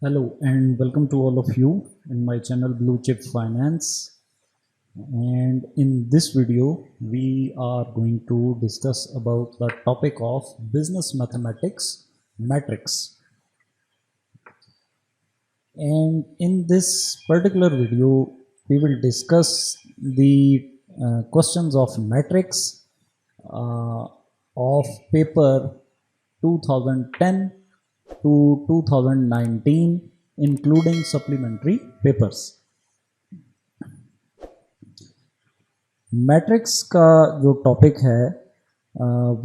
Hello and welcome to all of you in my channel Blue Chip Finance. And in this video, we are going to discuss about the topic of business mathematics metrics. And in this particular video, we will discuss the questions of metrics of paper 2010 to 2019 including supplementary papers. Matrix का जो topic है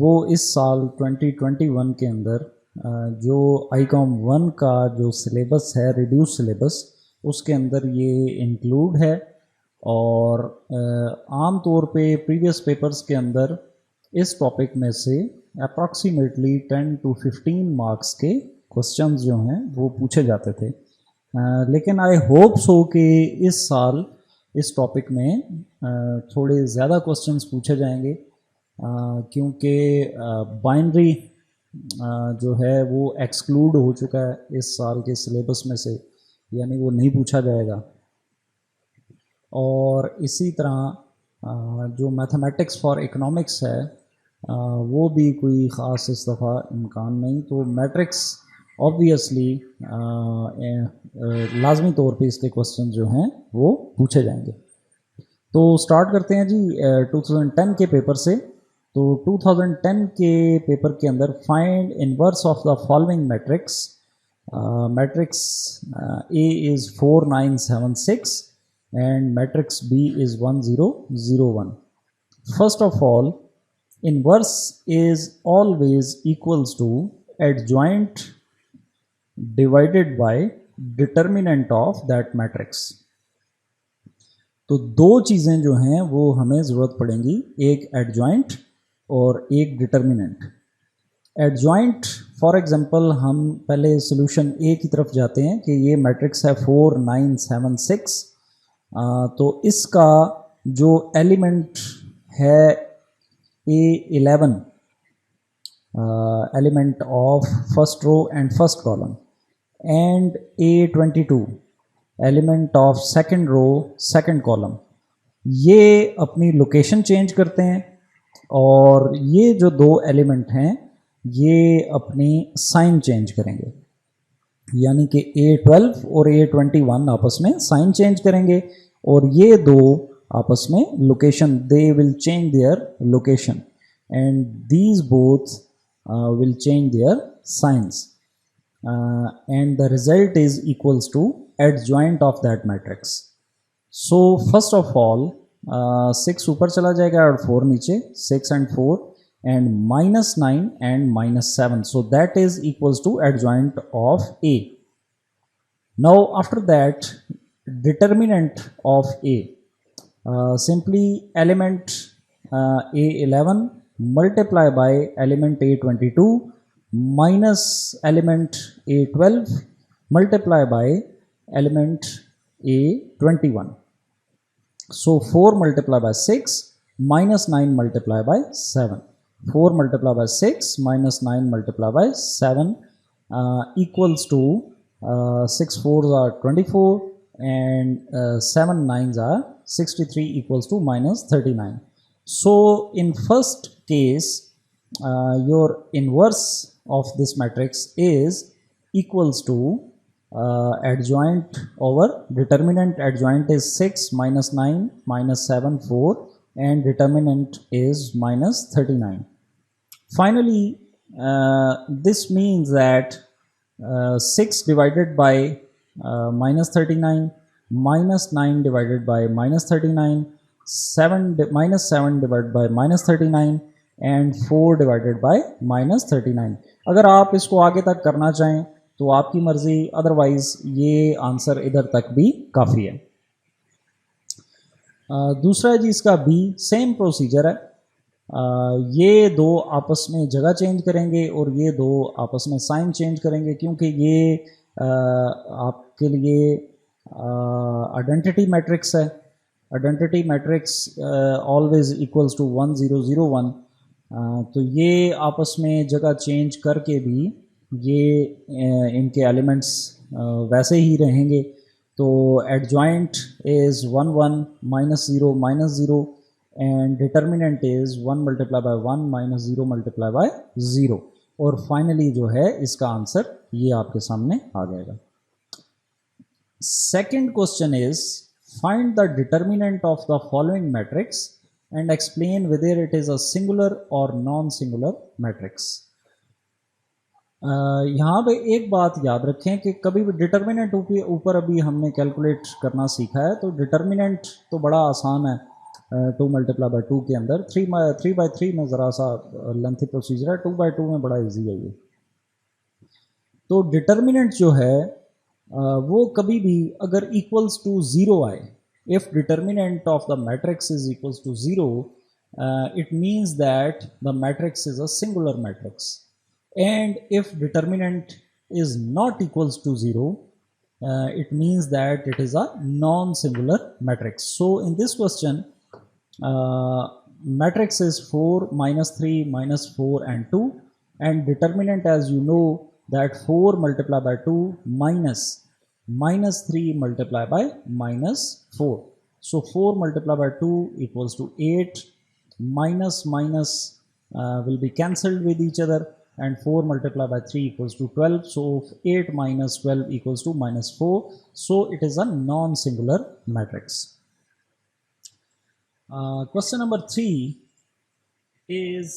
वो इस साल 2021 के अंदर जो Icom 1 का जो सिलेबस है रिड्यूस सिलेबस उसके अंदर ये इंक्लूड है और आम तौर पे प्रीवियस पेपर्स के अंदर इस टॉपिक में से अप्रॉक्सीमेटली 10 to 15 मार्क्स के क्वेश्चंस जो हैं वो पूछे जाते थे, लेकिन आई होप सो कि इस साल इस टॉपिक में थोड़े ज़्यादा क्वेश्चंस पूछे जाएंगे क्योंकि बाइनरी जो है वो एक्सक्लूड हो चुका है इस साल के सिलेबस में से, यानी वो नहीं पूछा जाएगा। और इसी तरह जो मैथमेटिक्स फॉर इकोनॉमिक्स है वो भी कोई ख़ास इस दफ़ा इम्कान नहीं। तो मैट्रिक्स ऑब्वियसली लाजमी तौर पे इसके क्वेश्चन जो हैं वो पूछे जाएंगे। तो स्टार्ट करते हैं जी 2010 के पेपर से। तो 2010 के पेपर के अंदर find inverse of the following matrix. Matrix A is 4976 and matrix B is 1001। First of all, inverse is always equals to adjoint divided by determinant of that matrix। तो दो चीज़ें जो हैं वो हमें ज़रूरत पड़ेंगी, एक adjoint और एक determinant। adjoint फॉर एग्जांपल हम पहले सॉल्यूशन ए की तरफ जाते हैं कि ये मैट्रिक्स है 4976। तो इसका जो एलिमेंट है A11 element of first row and first column and A22 element of second row second column, ये अपनी लोकेशन चेंज करते हैं और ये जो दो एलिमेंट हैं ये अपनी साइन चेंज करेंगे, यानी कि A12 और A21 आपस में साइन चेंज करेंगे और ये दो आपस में location, they will change their location and these both will change their signs and the result is equals to adjoint of that matrix. So first of all 6 ऊपर चला जाएगा और 4 नीचे, 6 and 4 and -9 and -7, so that is equals to adjoint of A। now after that, determinant of A, simply element A11 multiply by element A22 minus element A12 multiply by element A21। so 4 multiply by 6 minus 9 multiply by 7, 4 multiply by 6 minus 9 multiply by 7 equals to 6 4s are 24 and 7 9s are 63 equals to -39। so in first case your inverse of this matrix is equals to adjoint over determinant। adjoint is 6 minus 9 minus 7 4 and determinant is -39। finally this means that 6 divided by -39 minus 9 divided by -39, 7 divided by -39 and 4 divided by -39। अगर आप इसको आगे तक करना चाहें तो आपकी मर्ज़ी, अदरवाइज़ ये आंसर इधर तक भी काफ़ी है। दूसरा जी इसका बी, सेम प्रोसीजर है। ये दो आपस में जगह चेंज करेंगे और ये दो आपस में साइन चेंज करेंगे, क्योंकि ये आपके लिए आइडेंटिटी मैट्रिक्स है। Identity matrix always equals to 1001। तो ये आपस में जगह चेंज करके भी ये इनके एलिमेंट्स वैसे ही रहेंगे। तो adjoint is 1 1 -0 -0 and determinant is 1 multiply by 1 -0 multiply by 0। और फाइनली जो है इसका आंसर ये आपके सामने आ जाएगा। Second question is, find the determinant of the following matrix and explain whether it is a singular or non-singular matrix. यहाँ पे एक बात याद रखें कि कभी भी डिटर्मिनेंट ऊपर अभी हमने कैलकुलेट करना सीखा है, तो डिटर्मिनेंट तो बड़ा आसान है 2 मल्टीप्लाई बाई 2 के अंदर। 3 बाई 3 में ज़रा सा लेंथी प्रोसीजर है, 2 बाई 2 में बड़ा इजी है ये। तो डिटर्मिनेंट जो है वो कभी भी अगर इक्वल्स टू ज़ीरो आए, if determinant of the matrix is equals to zero, it means that the matrix is a singular matrix. And if determinant is not equals to 0, it means that it is a non-singular matrix. So in this question, matrix is 4 -3 -4 and 2, and determinant, as you know, that 4 multiplied by 2 minus 3 multiplied by -4. So 4 multiplied by 2 equals to 8, minus will be cancelled with each other, and 4 multiplied by 3 equals to 12. So 8 minus 12 equals to -4. So it is a non-singular matrix. Question number 3 is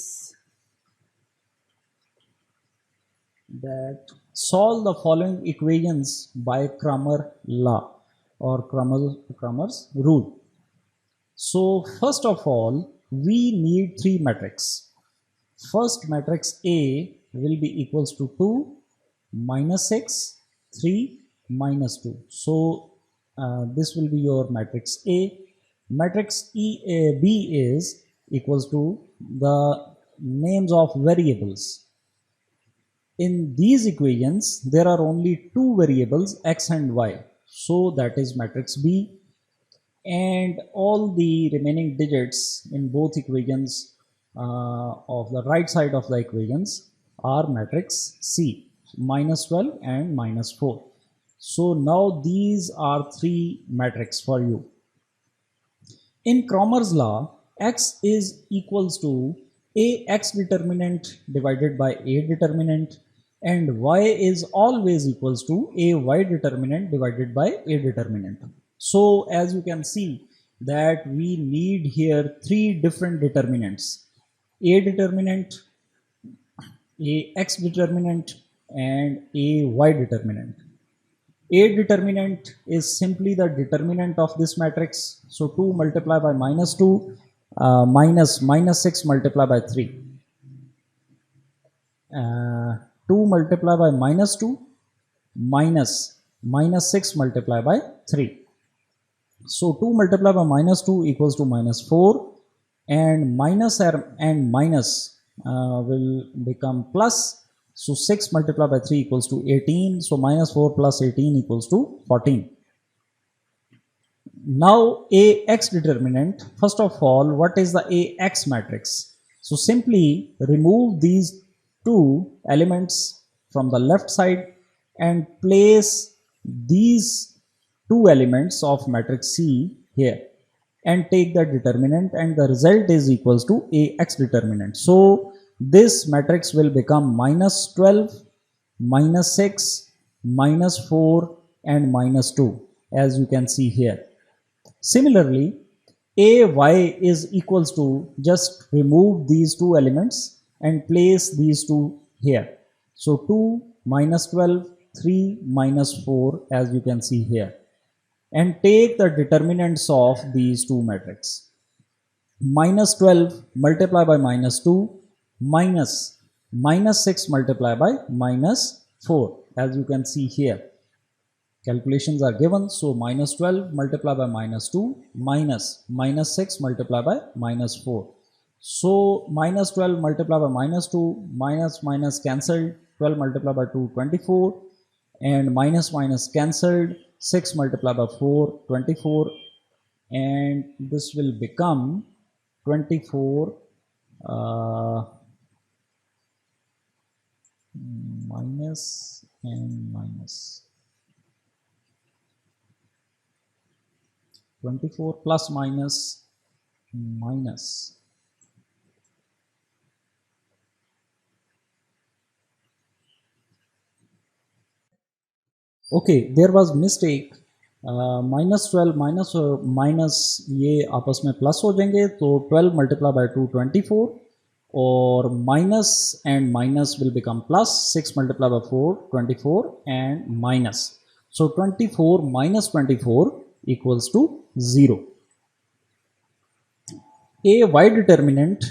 that solve the following equations by Cramer law or Cramer's rule. So first of all, we need 3 matrices. First matrix A will be equals to 2 -6 3 -2. So this will be your matrix A. Matrix B is equals to the names of variables. In these equations there are only 2 variables, x and y, so that is matrix B, and all the remaining digits in both equations of the right side of the equations are matrix C, -12 and -4. So now these are 3 matrices for you. In Cramer's law, x is equals to a x determinant divided by a determinant, and y is always equals to a y determinant divided by a determinant. So as you can see that we need here 3 different determinants: a determinant, a x determinant, and a y determinant. A determinant is simply the determinant of this matrix. So 2 multiplied by -2 minus 6 multiplied by 3. 2 multiplied by -2 minus 6 multiplied by 3. So 2 multiplied by -2 equals to -4, and minus and minus will become plus. So 6 multiplied by 3 equals to 18. So -4 plus 18 equals to 14. Now a x determinant, first of all, what is the a x matrix? So simply remove these 2 elements from the left side and place these 2 elements of matrix C here, and take the determinant, and the result is equals to a x determinant. So this matrix will become -12, -6, -4 and -2, as you can see here. Similarly, a y is equals to, just remove these 2 elements and place these 2 here. So 2 -12, 3 -4, as you can see here, and take the determinants of these 2 matrices. -12 multiplied by -2 -6 multiplied by -4, as you can see here. Calculations are given. So -12 multiplied by -2 -6 multiplied by -4. So -12 multiplied by -2 minus cancelled, 12 multiplied by 2 24, and minus cancelled, 6 multiplied by 4 24, and this will become 24 minus and minus. 24 plus minus minus. Okay, there was mistake. -12 minus ये आपस में plus हो जाएंगे, तो 12 multiply by 2 24, और minus and minus will become plus, 6 multiply bye 4 24 and minus, so 24 minus 24 equals to 0. A y determinant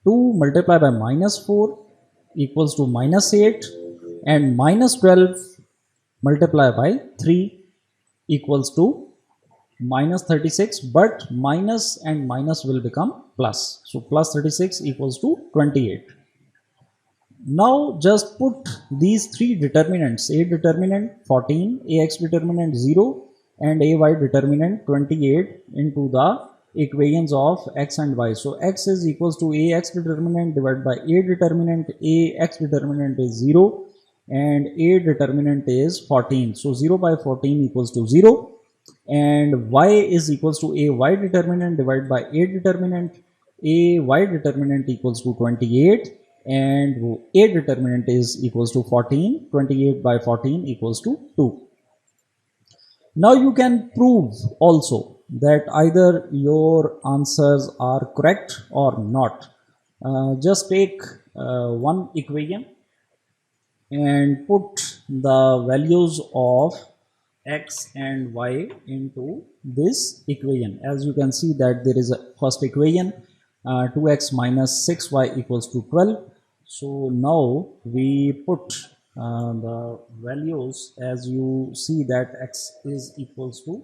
2 multiplied by -4 equals to -8, and -12 multiplied by 3 equals to -36, but minus and minus will become plus, so plus 36 equals to 28. Now just put these three determinants, a determinant 14, ax determinant 0, and ay determinant 28 into the equations of x and y. So x is equals to ax determinant divided by a determinant. Ax determinant is 0 and a determinant is 14, so 0 by 14 equals to 0, and y is equals to a y determinant divided by a determinant. A y determinant equals to 28, and a determinant is equals to 14. 28 by 14 equals to 2. Now you can prove also that either your answers are correct or not. Just take one equation and put the values of x and y into this equation. As you can see that there is a first equation, 2x minus 6y equals to 12. So now we put the values, as you see that x is equals to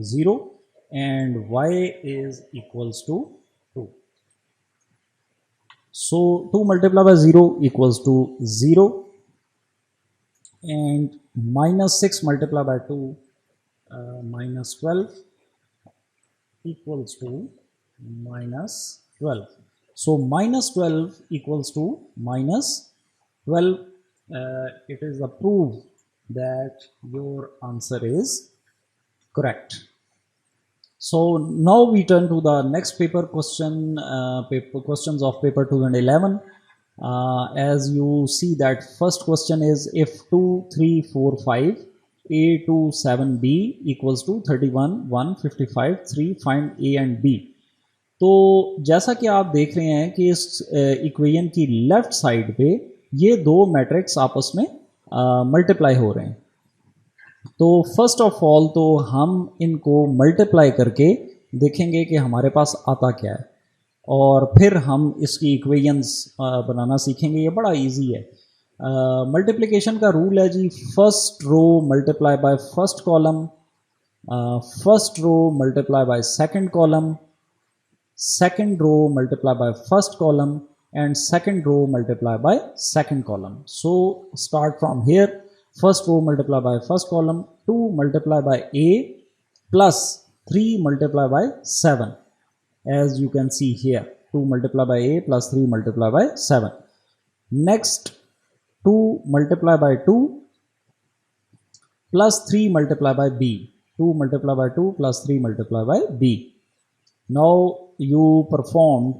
0 and y is equals to 2. So 2 multiplied by 0 equals to 0, and minus 6 multiplied by 2 minus 12 equals to minus 12. So minus 12 equals to minus 12. It is a proof that your answer is correct. So now we turn to the next paper question, questions of paper 2011. As you see that first question is, if 2 3 4 5 a 2 7 b equals to 31 1 55 3, find a and b. तो जैसा कि आप देख रहे हैं कि इस equation की लेफ्ट साइड पे ये दो मैट्रिक्स आपस में मल्टीप्लाई हो रहे हैं. तो फर्स्ट ऑफ ऑल तो हम इनको मल्टीप्लाई करके देखेंगे कि हमारे पास आता क्या है, और फिर हम इसकी इक्वेशंस बनाना सीखेंगे. ये बड़ा इजी है. मल्टीप्लिकेशन का रूल है जी, first row multiply by first column, first row multiply by second column, second row multiply by first column, and second row multiply by second column. So start from here. First row multiply by first column, 2 multiply by a plus 3 multiply by 7. As you can see here, 2 multiply by a plus 3 multiply by 7. Next, 2 multiply by 2 plus 3 multiply by b. 2 multiply by 2 plus 3 multiply by b. Now you performed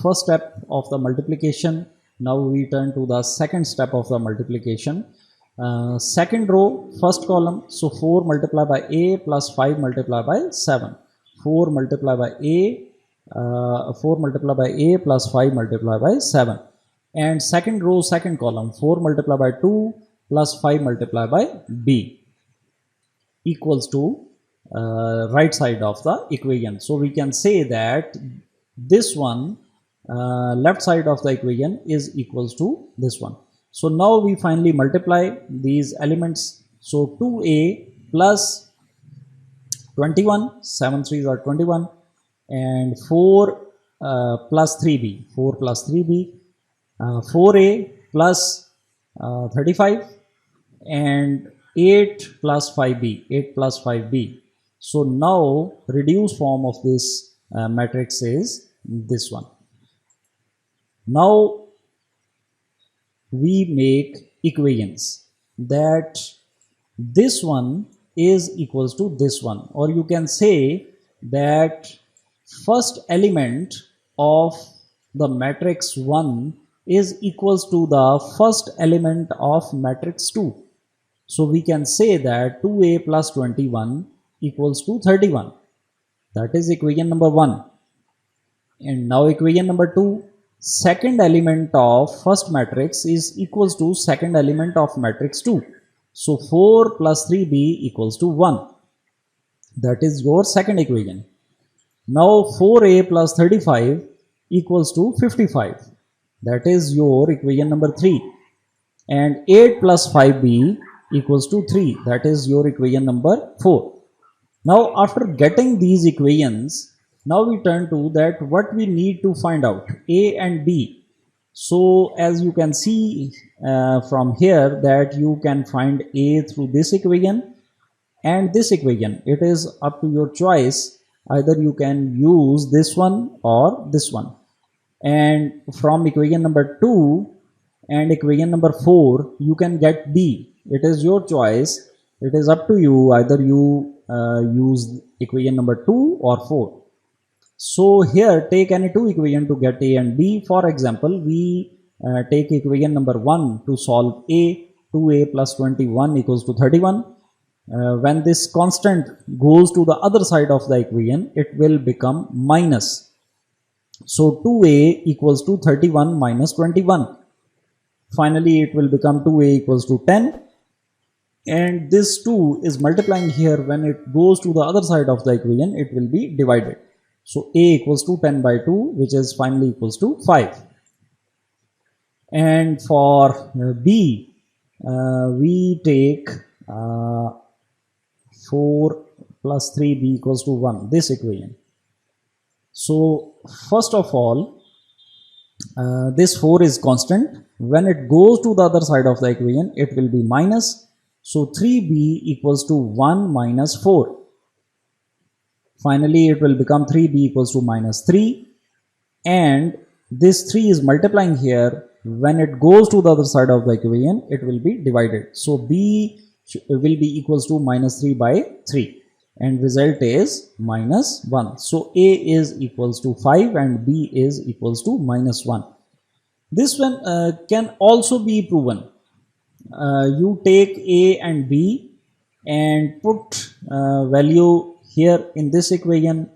first step of the multiplication. Now we turn to the second step of the multiplication. Second row first column, so 4 multiplied by a plus 5 multiplied by 7. 4 multiplied by a 4 multiplied by a plus 5 multiplied by 7. And second row second column, 4 multiplied by 2 plus 5 multiplied by b equals to right side of the equation. So we can say that this one left side of the equation is equals to this one. So now we finally multiply these elements. So 2a plus 21, 7 3s are 21, and 4 plus 3b, 4 plus 3b, 4a plus 35, and 8 plus 5b, 8 plus 5b. So now reduced form of this matrix is this one. Now we make equations that this one is equals to this one, or you can say that first element of the matrix 1 is equals to the first element of matrix 2. So we can say that 2a plus 21 equals to 31. That is equation number 1. And now equation number 2, second element of first matrix is equals to second element of matrix 2. So 4 plus 3b equals to 1. That is your second equation. Now 4a plus 35 equals to 55. That is your equation number 3. And 8 plus 5b equals to 3. That is your equation number 4. Now after getting these equations, now we turn to that what we need to find out, a and b. So as you can see from here that you can find a through this equation and this equation. It is up to your choice. Either you can use this one or this one. And from equation number 2 and equation number 4 you can get b. It is your choice. It is up to you. Either you use equation number 2 or 4. So here take any two equation to get a and b. For example, we take equation number 1 to solve a. 2a plus 21 equals to 31. When this constant goes to the other side of the equation, it will become minus. So 2a equals to 31 minus 21. Finally, it will become 2a equals to 10. And this 2 is multiplying here. When it goes to the other side of the equation, it will be divided. So a equals to 10 by 2, which is finally equals to 5. And for b, we take 4 plus 3b equals to 1, this equation. So first of all, this 4 is constant. When it goes to the other side of the equation, it will be minus. So 3b equals to 1 minus 4. Finally, it will become 3b equals to minus 3. And this 3 is multiplying here. When it goes to the other side of the equation, it will be divided. So b will be equals to minus 3 by 3. And result is minus 1. So a is equals to 5 and b is equals to minus 1. This one can also be proven. You take a and b and put value here in this equation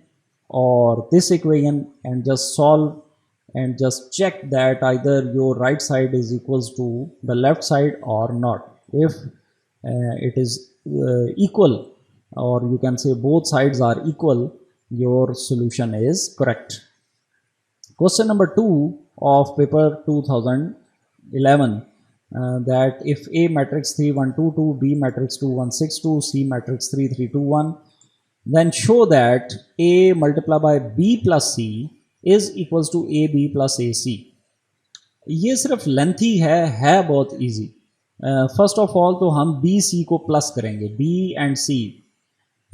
or this equation and just solve and just check that either your right side is equals to the left side or not. If it is equal, or you can say both sides are equal, your solution is correct. Question number 2 of paper 2011, that if A matrix 3 1 2 2, B matrix 2 1 6 2, C matrix 3 3 2 1, then show that A multiplied by B plus C is equals to AB plus AC. ये सिर्फ lengthy है बहुत easy. First of all तो हम B C को plus करेंगे. B and सी,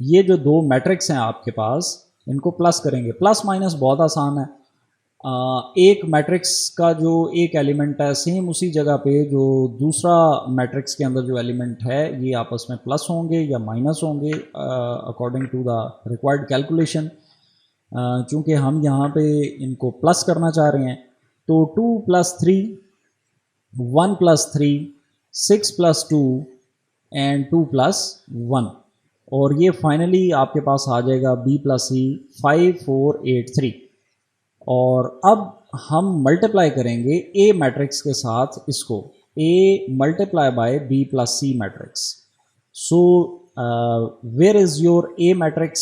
ये जो दो मैट्रिक्स हैं आपके पास, इनको प्लस करेंगे. प्लस माइनस बहुत आसान है. एक मैट्रिक्स का जो एक एलिमेंट है, सेम उसी जगह पे जो दूसरा मैट्रिक्स के अंदर जो एलिमेंट है, ये आपस में प्लस होंगे या माइनस होंगे according to the required calculation. चूँकि हम यहाँ पे इनको प्लस करना चाह रहे हैं, तो 2 plus 3, 1 plus 3, 6 plus 2 and 2 plus 1, और ये फाइनली आपके पास आ जाएगा b प्लस सी 5 4 8 3. और अब हम मल्टीप्लाई करेंगे ए मैट्रिक्स के साथ इसको, A multiply by B plus C matrix. So where is your A matrix.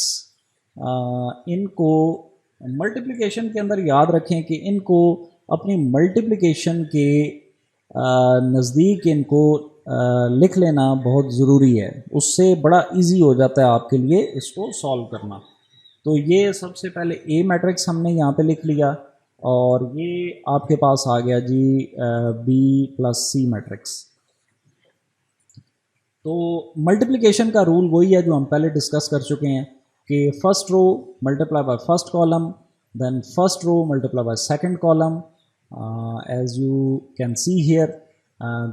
इनको मल्टीप्लिकेशन के अंदर याद रखें कि इनको अपनी मल्टीप्लिकेशन के नज़दीक इनको लिख लेना बहुत ज़रूरी है. उससे बड़ा इजी हो जाता है आपके लिए इसको सॉल्व करना. तो ये सबसे पहले ए मैट्रिक्स हमने यहाँ पे लिख लिया, और ये आपके पास आ गया जी बी प्लस सी मैट्रिक्स. तो मल्टीप्लिकेशन का रूल वही है जो हम पहले डिस्कस कर चुके हैं कि first row multiply by first column, then first row multiply by second column. As you can see here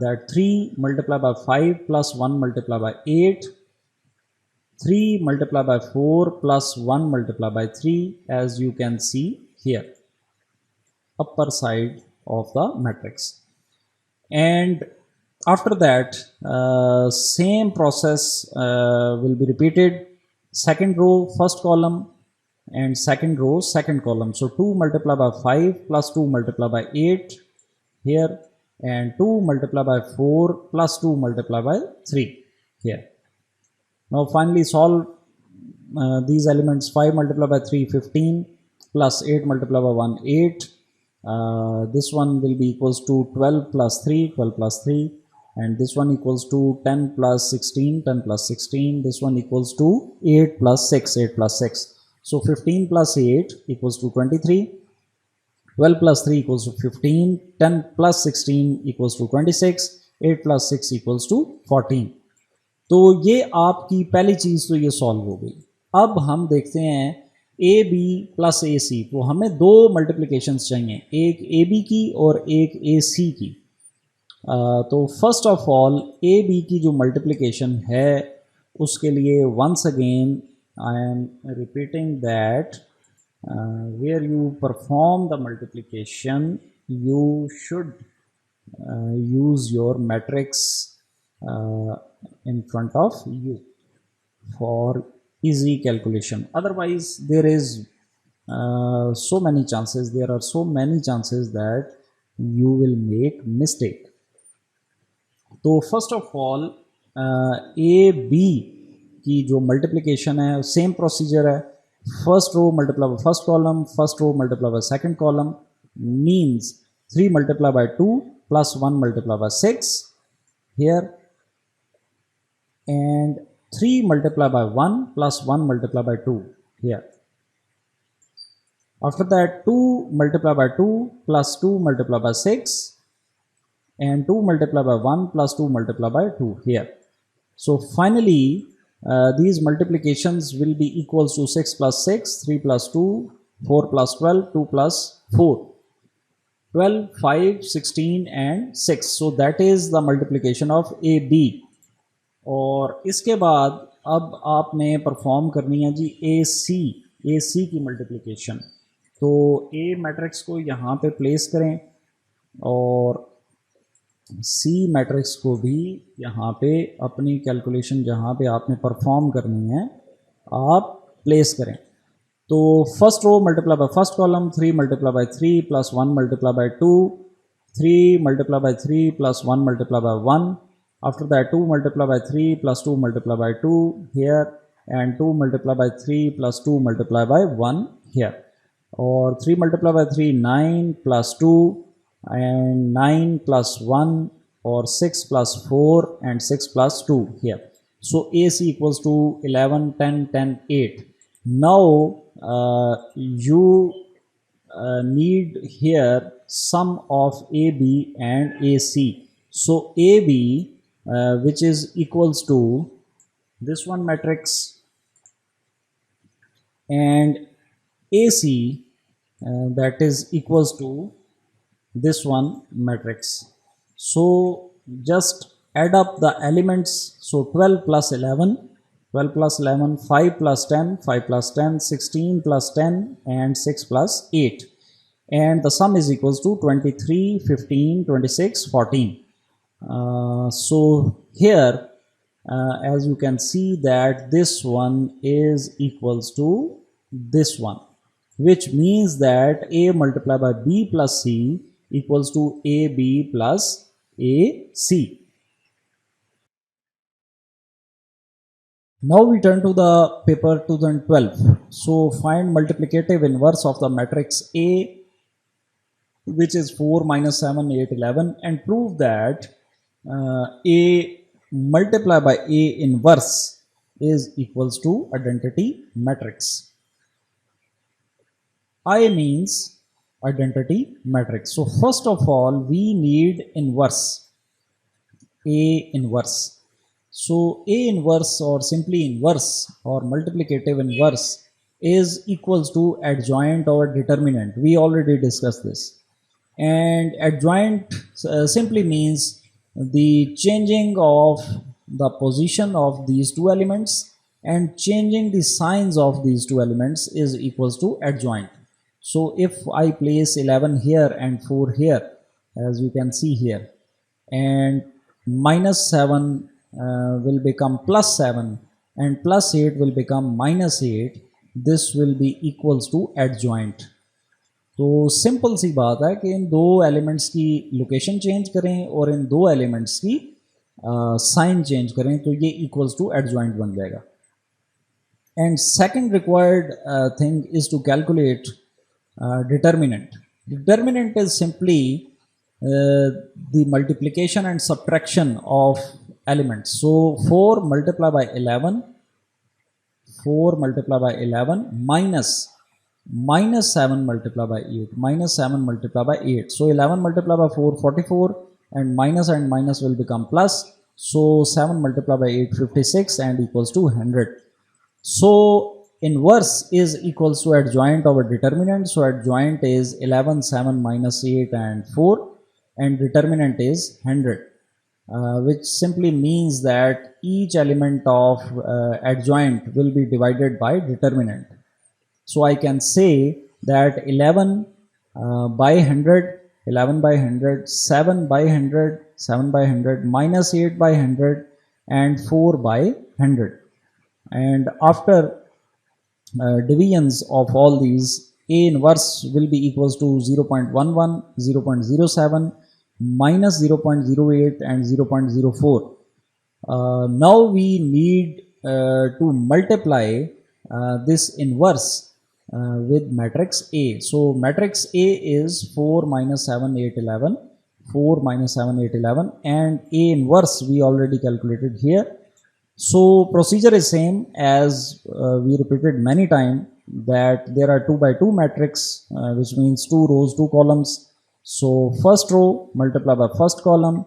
that 3 multiplied by 5 plus 1 multiplied by 8, 3 multiplied by 4 plus 1 multiplied by 3, as you can see here, upper side of the matrix. And after that, same process will be repeated. Second row, first column, and second row, second column. So 2 multiplied by 5 plus 2 multiplied by 8 here, and 2 multiplied by 4 plus 2 multiplied by 3 here. Now finally solve these elements. 5 multiplied by 3, 15, plus 8 multiplied by 1, 8. This one will be equals to 12 plus 3, 12 plus 3, and this one equals to 10 plus 16, 10 plus 16. This one equals to 8 plus 6, 8 plus 6. So 15 plus 8 equals to 23, 12 plus 3 equals to 15, 10 plus 16 equals to 26, 8 plus 6 equals to 14. तो ये आपकी पहली चीज़ तो ये solve हो गई। अब हम देखते हैं ए बी प्लस ए सी, तो हमें दो मल्टीप्लिकेशंस चाहिए, एक ए बी की और एक ए सी की। तो first of all A B की जो मल्टीप्लिकेशन है उसके लिए once again I am repeating that where you perform the multiplication you should use your matrix in front of you for easy calculation. Otherwise there is so many chances, there are so many chances that you will make mistake. तो first of all A B की जो multiplication है same procedure है. First row multiply by first column, first row multiply by second column, means 3 multiply by 2 plus 1 multiply by 6 here, and 3 multiply by 1 plus 1 multiply by 2 here. After that 2 multiply by 2 plus 2 multiply by 6, and 2 multiply by 1 plus 2 multiply by 2 here. So finally these multiplications will be equals to 6 plus 6, 3 plus 2, 4 plus 12, 2 plus 4, 12, 5, 16 and 6. So that is the multiplication of AB. और इसके बाद अब आपने perform करनी है जी AC की multiplication. तो A matrix को यहाँ पे प्लेस करें और सी मैट्रिक्स को भी यहाँ पे अपनी कैलकुलेशन जहाँ पे आपने परफॉर्म करनी है आप प्लेस करें. तो first row multiply by first column, 3 multiply by 3 plus 1 multiply by 2, 3 multiply by 3 plus 1 multiply by 1. After that 2 multiply by 3 plus 2 multiply by 2 here, and 2 multiply by 3 plus 2 multiply by 1 here. और 3 multiply by 3 9 plus 2, and 9 plus 1, or 6 plus 4 and 6 plus 2 here. So AC equals to 11, 10, 10, 8. Now you need here sum of AB and AC. So AB which is equals to this one matrix, and AC that is equals to this one matrix. So just add up the elements. So 12 plus 11, 12 plus 11, 5 plus 10, 5 plus 10, 16 plus 10 and 6 plus 8, and the sum is equals to 23, 15, 26, 14. So here as you can see that this one is equals to this one, which means that A multiplied by B plus C equals to AB plus AC. Now we turn to the paper 2012. So find multiplicative inverse of the matrix A, which is 4, minus 7, 8, 11, and prove that A multiplied by A inverse is equals to identity matrix. I means identity matrix. So first of all we need inverse, A inverse. So A inverse or simply inverse or multiplicative inverse is equals to adjoint or determinant. We already discussed this. And adjoint simply means the changing of the position of these two elements, and changing the signs of these two elements is equals to adjoint. So if I place 11 here and 4 here, as you can see here, and minus 7 will become plus 7 and plus 8 will become minus 8, this will be equals to adjoint. तो simple सी बात है कि इन दो elements की location change करें और इन दो elements की साइन चेंज करें तो ये इक्वल्स टू एडजॉइंट बन जाएगा. And second required thing is to calculate determinant. Determinant is simply the multiplication and subtraction of elements. So 4 multiplied by 11, 4 multiplied by 11 minus 7 multiplied by 8, minus 7 multiplied by 8. So 11 multiplied by 4, 44, and minus will become plus. So 7 multiplied by 8, 56, and equals to 100. So inverse is equals to adjoint over determinant. So adjoint is 11, 7 minus 8 and 4, and determinant is 100, which simply means that each element of adjoint will be divided by determinant. So I can say that 11 by 100, 11 by 100, 7 by 100, 7 by 100, minus 8 by 100, and 4 by 100. And after divisions of all these, A inverse will be equals to 0.11, 0.07, minus 0.08 and 0.04. Now we need to multiply this inverse with matrix A. So matrix A is 4 minus 7, 8, 11, 4 minus 7, 8, 11, and A inverse we already calculated here. So procedure is same as we repeated many times, that there are 2 by 2 matrix, which means 2 rows, 2 columns. So first row multiply by first column,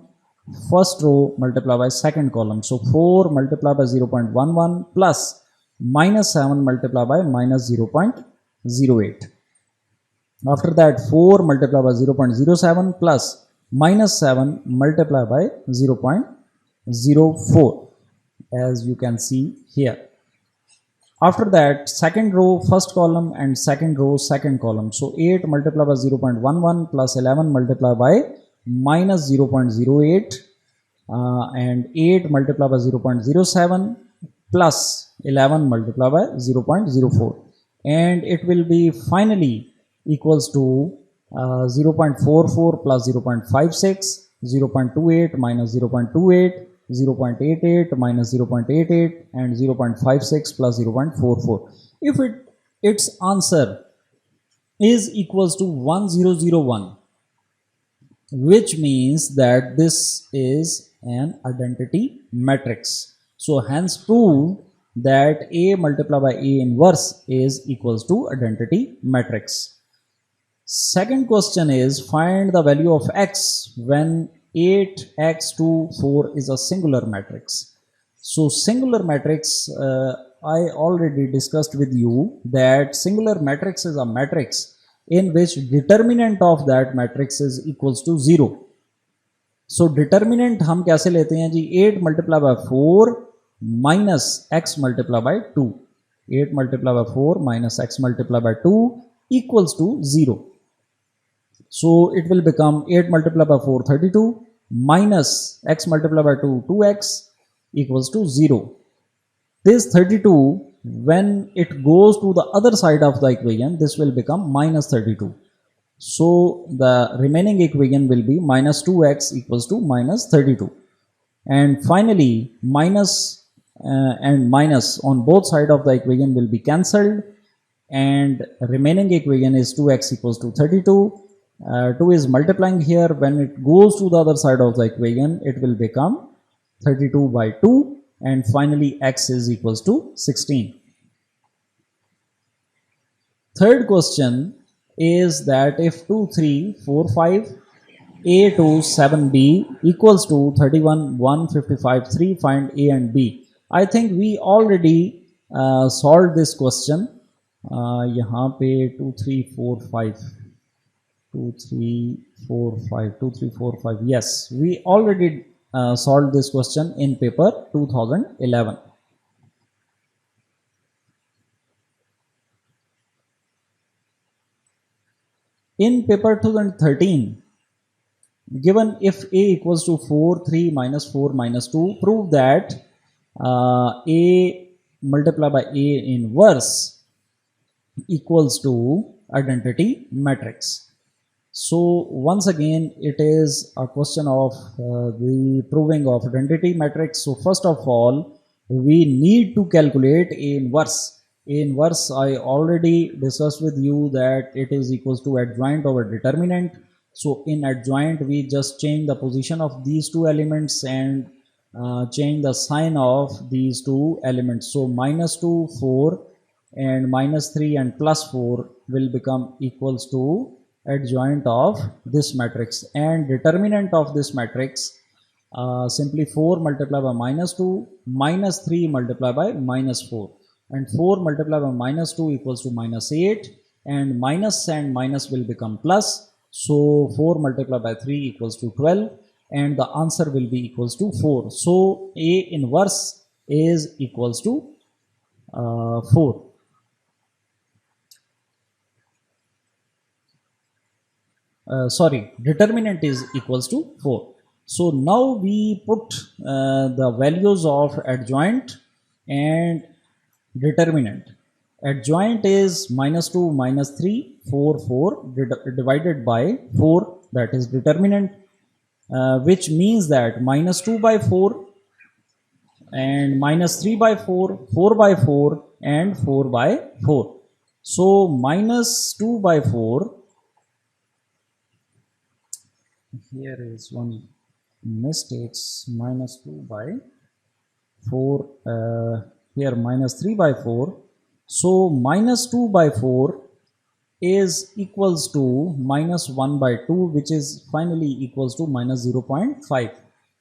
first row multiply by second column. So 4 multiply by 0.11 plus minus 7 multiply by minus 0.08. After that 4 multiply by 0.07 plus minus 7 multiply by 0.04, as you can see here. After that second row first column and second row second column. So 8 multiplied by 0.11 plus 11 multiplied by minus 0.08 and 8 multiplied by 0.07 plus 11 multiplied by 0.04, and it will be finally equals to 0.44 plus 0.56, 0.28 minus 0.28, 0.88 minus 0.88, and 0.56 plus 0.44. If its answer is equals to 1001, which means that this is an identity matrix. So hence prove that A multiplied by A inverse is equals to identity matrix. Second question is, find the value of x when 8x to 4 is a singular matrix. So singular matrix, I already discussed with you that singular matrix is a matrix in which determinant of that matrix is equals to 0. So determinant हम कैसे लेते हैं जी, 8 multiplied by 4 minus x multiplied by 2. 8 multiplied by 4 minus x multiplied by 2 equals to 0. So it will become 8 multiplied by 4, 32, minus x multiplied by 2, 2x equals to 0. This 32, when it goes to the other side of the equation, this will become minus 32. So the remaining equation will be minus 2x equals to minus 32. And finally, minus and minus on both sides of the equation will be cancelled, and remaining equation is 2x equals to 32. 2 is multiplying here. When it goes to the other side of the equation, it will become 32 by 2, and finally x is equals to 16. Third question is that if 2, 3, 4, 5, A to 7B equals to 31, 1, 55, 3, find A and B. I think we already solved this question. यहाँ पे 2, 3, 4, 5. 2, 3, 4, 5, 2, 3, 4, 5. Yes, we already solved this question in paper 2011. In paper 2013, given if A equals to 4, 3 minus 4 minus 2, prove that A multiplied by A inverse equals to identity matrix. So once again it is a question of the proving of identity matrix. So first of all we need to calculate A inverse. A inverse I already discussed with you that it is equals to adjoint over determinant. So in adjoint we just change the position of these two elements and change the sign of these two elements. So minus 2, 4 and minus 3 and plus 4 will become equals to adjoint of this matrix, and determinant of this matrix simply 4 multiplied by minus 2 minus 3 multiplied by minus 4, and 4 multiplied by minus 2 equals to minus 8, and minus will become plus. So 4 multiplied by 3 equals to 12, and the answer will be equals to 4. So A inverse is equals to 4. Determinant is equals to 4. So now we put the values of adjoint and determinant. Adjoint is minus 2 minus 3 4 4 divided by 4, that is determinant, which means that minus 2 by 4 and minus 3 by 4, 4 by 4 and 4 by 4. So minus 2 by 4, here is one mistakes, minus 2 by 4, here minus 3 by 4. So minus 2 by 4 is equals to minus 1 by 2, which is finally equals to minus 0.5,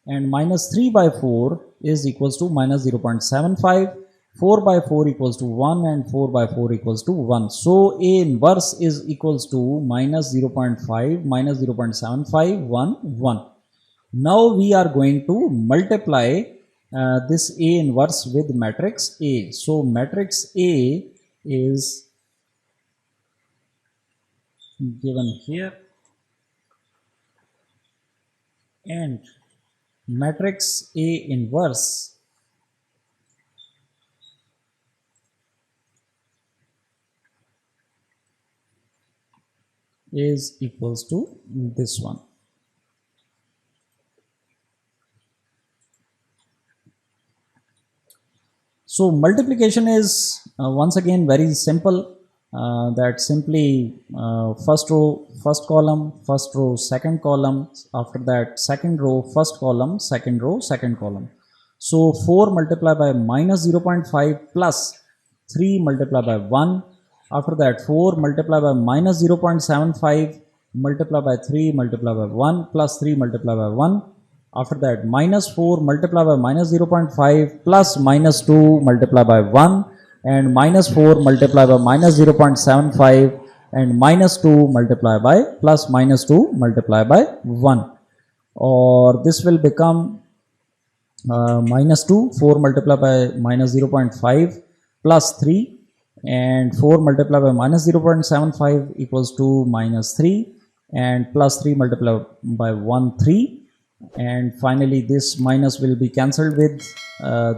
and minus 3 by 4 is equals to minus 0.75, 4 by 4 equals to 1 and 4 by 4 equals to 1. So A inverse is equals to minus 0.5 minus 0.75 1 1. Now we are going to multiply this A inverse with matrix A. So matrix A is given here, and matrix A inverse is equals to this one. So multiplication is once again very simple, that simply first row first column, first row second column, after that second row first column, second row second column. So 4 multiplied by minus 0.5 plus 3 multiplied by 1, after that 4 multiplied by minus 0.75 multiplied by 3 multiplied by 1 plus 3 multiplied by 1, after that minus 4 multiplied by minus 0.5 plus minus 2 multiplied by 1, and minus 4 multiplied by minus 0.75 and minus 2 multiplied by plus minus 2 multiplied by 1, or this will become minus 2, 4 multiplied by minus 0.5 plus 3, and 4 multiplied by minus 0.75 equals to minus 3, and plus 3 multiplied by 1 3, and finally this minus will be cancelled with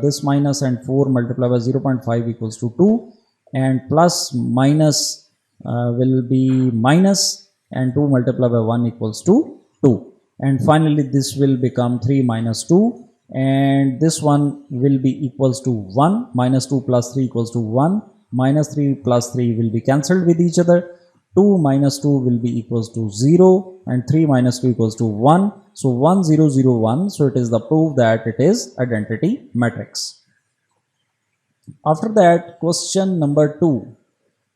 this minus, and 4 multiplied by 0.5 equals to 2, and plus minus will be minus, and 2 multiplied by 1 equals to 2, and finally this will become 3 minus 2, and this one will be equals to 1, minus 2 plus 3 equals to 1, minus 3 plus 3 will be cancelled with each other, 2 minus 2 will be equals to 0, and 3 minus 2 equals to 1. So 1 0 0 1. So it is the proof that it is identity matrix. After that, question number 2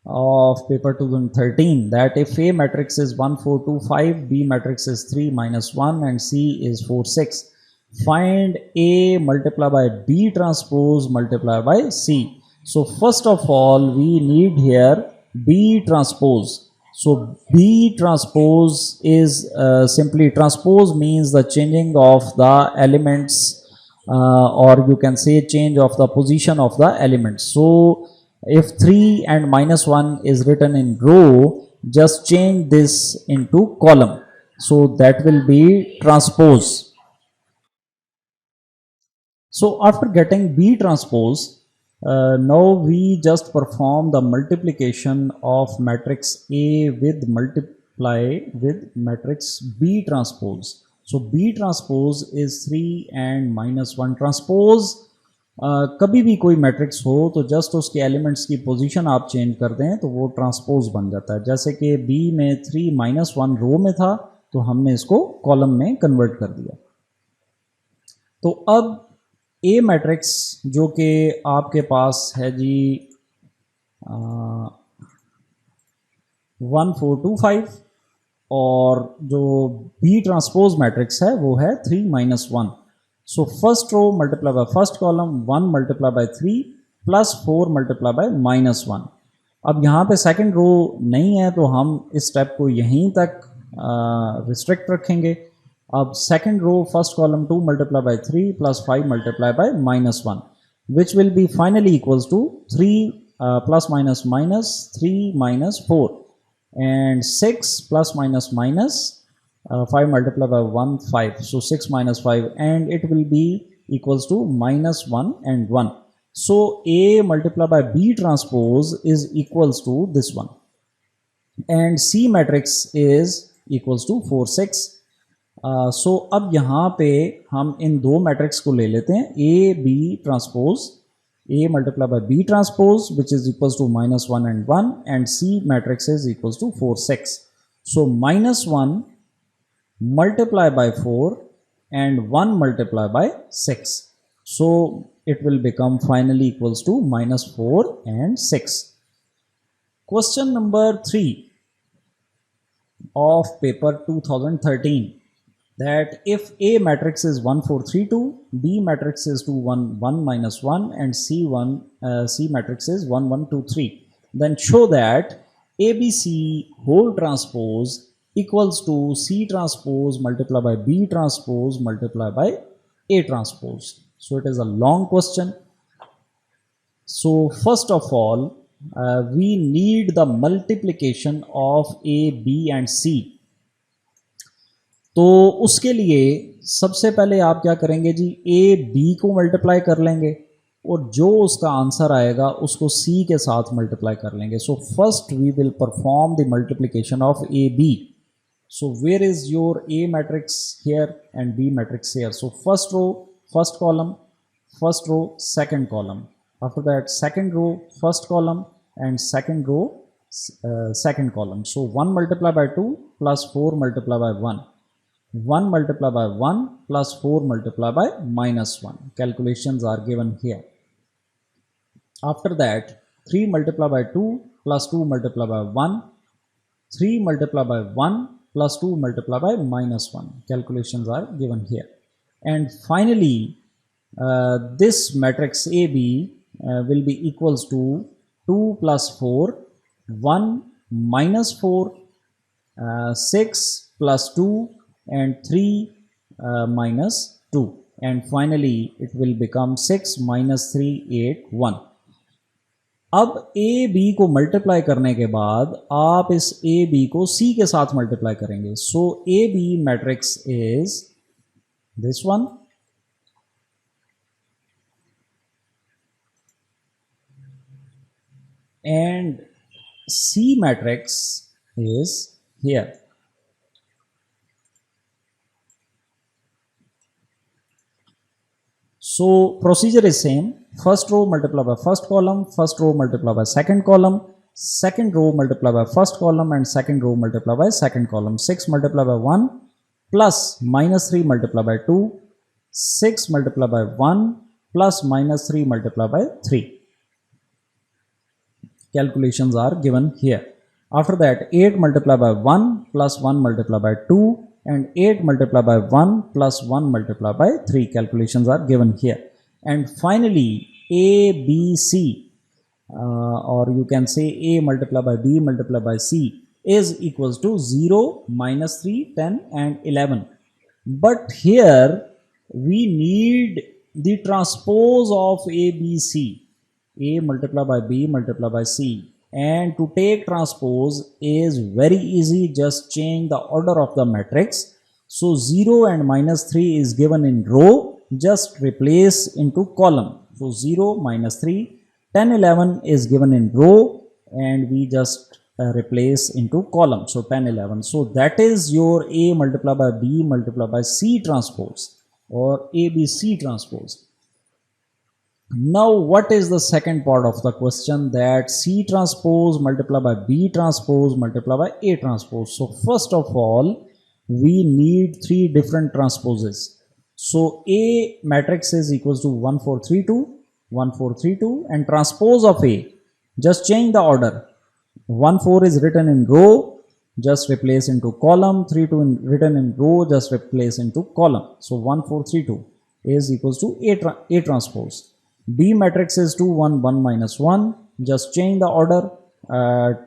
of paper 2013, that if A matrix is 1 4 2 5, B matrix is 3 minus 1 and C is 4 6, find A multiplied by B transpose multiplied by C. So first of all we need here B transpose. So B transpose is simply, transpose means the changing of the elements, or you can say change of the position of the elements. So if 3 and minus 1 is written in row, just change this into column. So that will be transpose. So after getting B transpose, now we just perform the multiplication of matrix A with multiply with matrix B transpose. So B transpose is 3 and -1 transpose. कभी भी कोई matrix हो तो just उसके elements की position आप change कर दें तो वो ट्रांसपोज बन जाता है. जैसे कि बी में 3 - 1 रो में था तो हमने इसको कॉलम में कन्वर्ट कर दिया. तो अब ए मैट्रिक्स जो कि आपके पास है जी 1425 और जो बी ट्रांसपोज मैट्रिक्स है वो है 3 - 1. So first row multiply by first column 1 multiply by 3 plus 4 multiply by -1. अब यहाँ पे सेकंड रो नहीं है तो हम इस स्टेप को यहीं तक रिस्ट्रिक्ट रखेंगे. अब second row first column 2 multiply by 3 plus 5 multiply by -1 which will be finally equals to 3 plus minus minus 3 - 4 and 6 plus minus minus 5 multiplied by 1 5, so 6 minus 5 and it will be equals to -1 and 1. So A multiplied by B transpose is equals to this one and C matrix is equals to 4 6. So अब यहाँ पे हम इन दो matrix को ले लेते हैं A B transpose A multiplied by B transpose which is equals to -1 and 1 and C matrix is equals to 4 6. So -1 multiplied by 4 and 1 multiplied by 6. So it will become finally equals to -4 and 6. Question number 3 of paper 2013. That if A matrix is 1 4 3 2, B matrix is 2 1 1 -1 and C matrix is 1 1 2 3, then show that ABC whole transpose equals to C transpose multiplied by B transpose multiplied by A transpose. So it is a long question. So first of all, we need the multiplication of A, B and C. तो उसके लिए सबसे पहले आप क्या करेंगे जी, A B को multiply कर लेंगे और जो उसका आंसर आएगा उसको सी के साथ मल्टीप्लाई कर लेंगे. So first we will perform the multiplication of A B. So where is your A matrix here and B matrix here. So first row first row second column, after that second row first column and second row second column. So 1 multiply by 2 plus 4 multiply by 1, 1 multiplied by 1 plus 4 multiplied by -1. Calculations are given here. After that 3 multiplied by 2 plus 2 multiplied by 1, 3 multiplied by 1 plus 2 multiplied by -1. Calculations are given here. And finally this matrix AB will be equals to 2 plus 4, 1 minus 4, 6 plus 2 and 3 minus 2 and finally it will become 6 minus 3 8 1. अब A B को multiply करने के बाद आप इस A B को सी के साथ मल्टीप्लाई करेंगे. So A B matrix is this one and C matrix is here. So procedure is same. First row multiply by first column, first row multiply by second column, second row multiply by first column and second row multiply by second column. 6 multiply by 1 plus -3 multiply by 2, 6 multiply by 1 plus -3 multiply by 3. Calculations are given here. After that 8 multiply by 1 plus 1 multiply by 2 and 8 multiplied by 1 plus 1 multiplied by 3. Calculations are given here. And finally A, B, C or you can say A multiplied by B multiplied by C is equals to 0, -3, 10 and 11. But here we need the transpose of A, B, C. A multiplied by B multiplied by C and to take transpose is very easy, just change the order of the matrix. So 0 and minus 3 is given in row, just replace into column. So 0, minus 3, 10, 11 is given in row and we just replace into column. So 10, 11. So that is your A multiplied by B multiplied by C transpose or ABC transpose. Now what is the second part of the question, that C transpose multiplied by B transpose multiplied by A transpose. So first of all, we need three different transposes. So A matrix is equals to 1 4 3 2 1 4 3 2 and transpose of A, just change the order. 1 4 is written in row, just replace into column. 3 2 written in row, just replace into column. So 1 4 3 2 is equals to A transpose. B matrix is 2 1 1 minus 1, just change the order.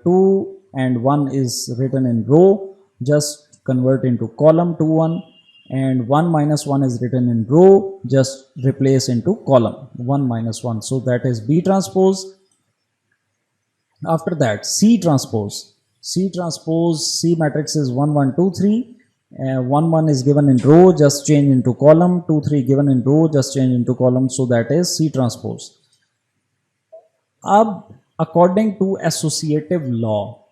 2 and 1 is written in row, just convert into column. 2 1 and 1 minus 1 is written in row, just replace into column. 1 minus 1, so that is B transpose. After that, C transpose. C matrix is 1 1 2 3. 1 1 is given in row, just change into column. 2 3 given in row, just change into column. So that is C transpose. अब according to associative law,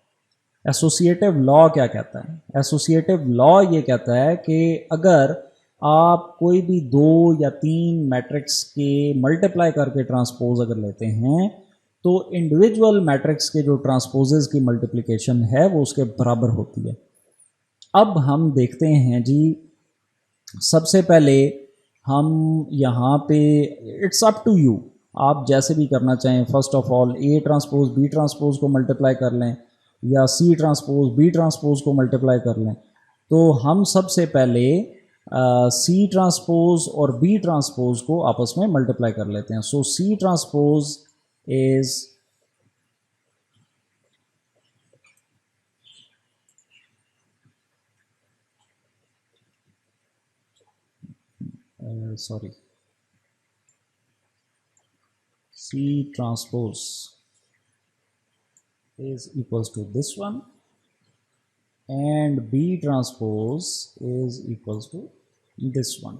associative law क्या कहता है? Associative law ये कहता है कि अगर आप कोई भी 2 या 3 मैट्रिक्स के मल्टीप्लाई करके ट्रांसपोज अगर लेते हैं तो इंडिविजुअल मैट्रिक्स के जो ट्रांसपोजेस की मल्टीप्लिकेशन है वो उसके बराबर होती है। अब हम देखते हैं जी, सबसे पहले हम यहाँ पे इट्स अप टू यू, आप जैसे भी करना चाहें। First of all A transpose B transpose को मल्टीप्लाई कर लें या सी ट्रांसपोज बी ट्रांसपोज को मल्टीप्लाई कर लें। तो हम सबसे पहले सी ट्रांसपोज और बी ट्रांसपोज को आपस में मल्टीप्लाई कर लेते हैं। So C transpose is C transpose is equals to this one and B transpose is equals to this one.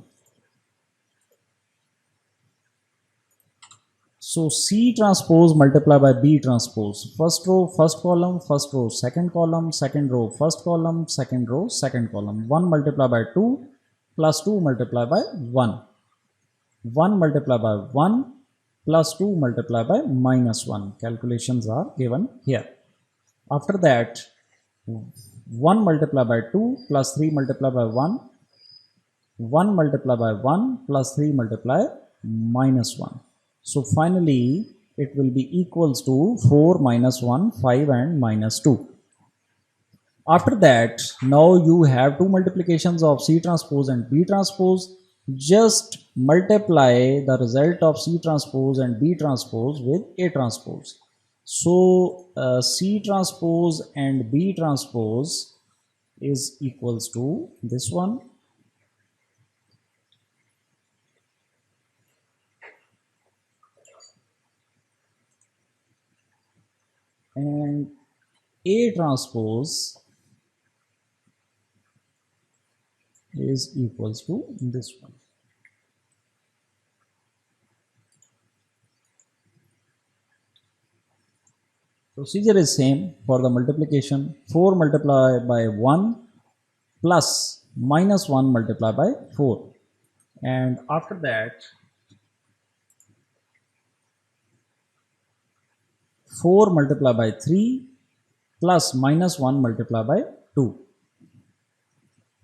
So C transpose multiplied by B transpose, first row first column, first row second column, second row first column, second row second column. 1 multiplied by 2 plus 2 multiplied by 1, 1 multiplied by 1 plus 2 multiplied by minus 1. Calculations are given here. After that, 1 multiplied by 2 plus 3 multiplied by 1, 1 multiplied by 1 plus 3 multiplied minus 1. So finally, it will be equals to 4 minus 1, 5 and minus 2. After that, now you have two multiplications of C transpose and B transpose. Just multiply the result of C transpose and B transpose with A transpose. So C transpose and B transpose is equals to this one and A transpose is equals to this one. Procedure is same for the multiplication. 4 multiplied by 1 plus minus 1 multiplied by 4, and after that 4 multiplied by 3 plus minus 1 multiplied by 2.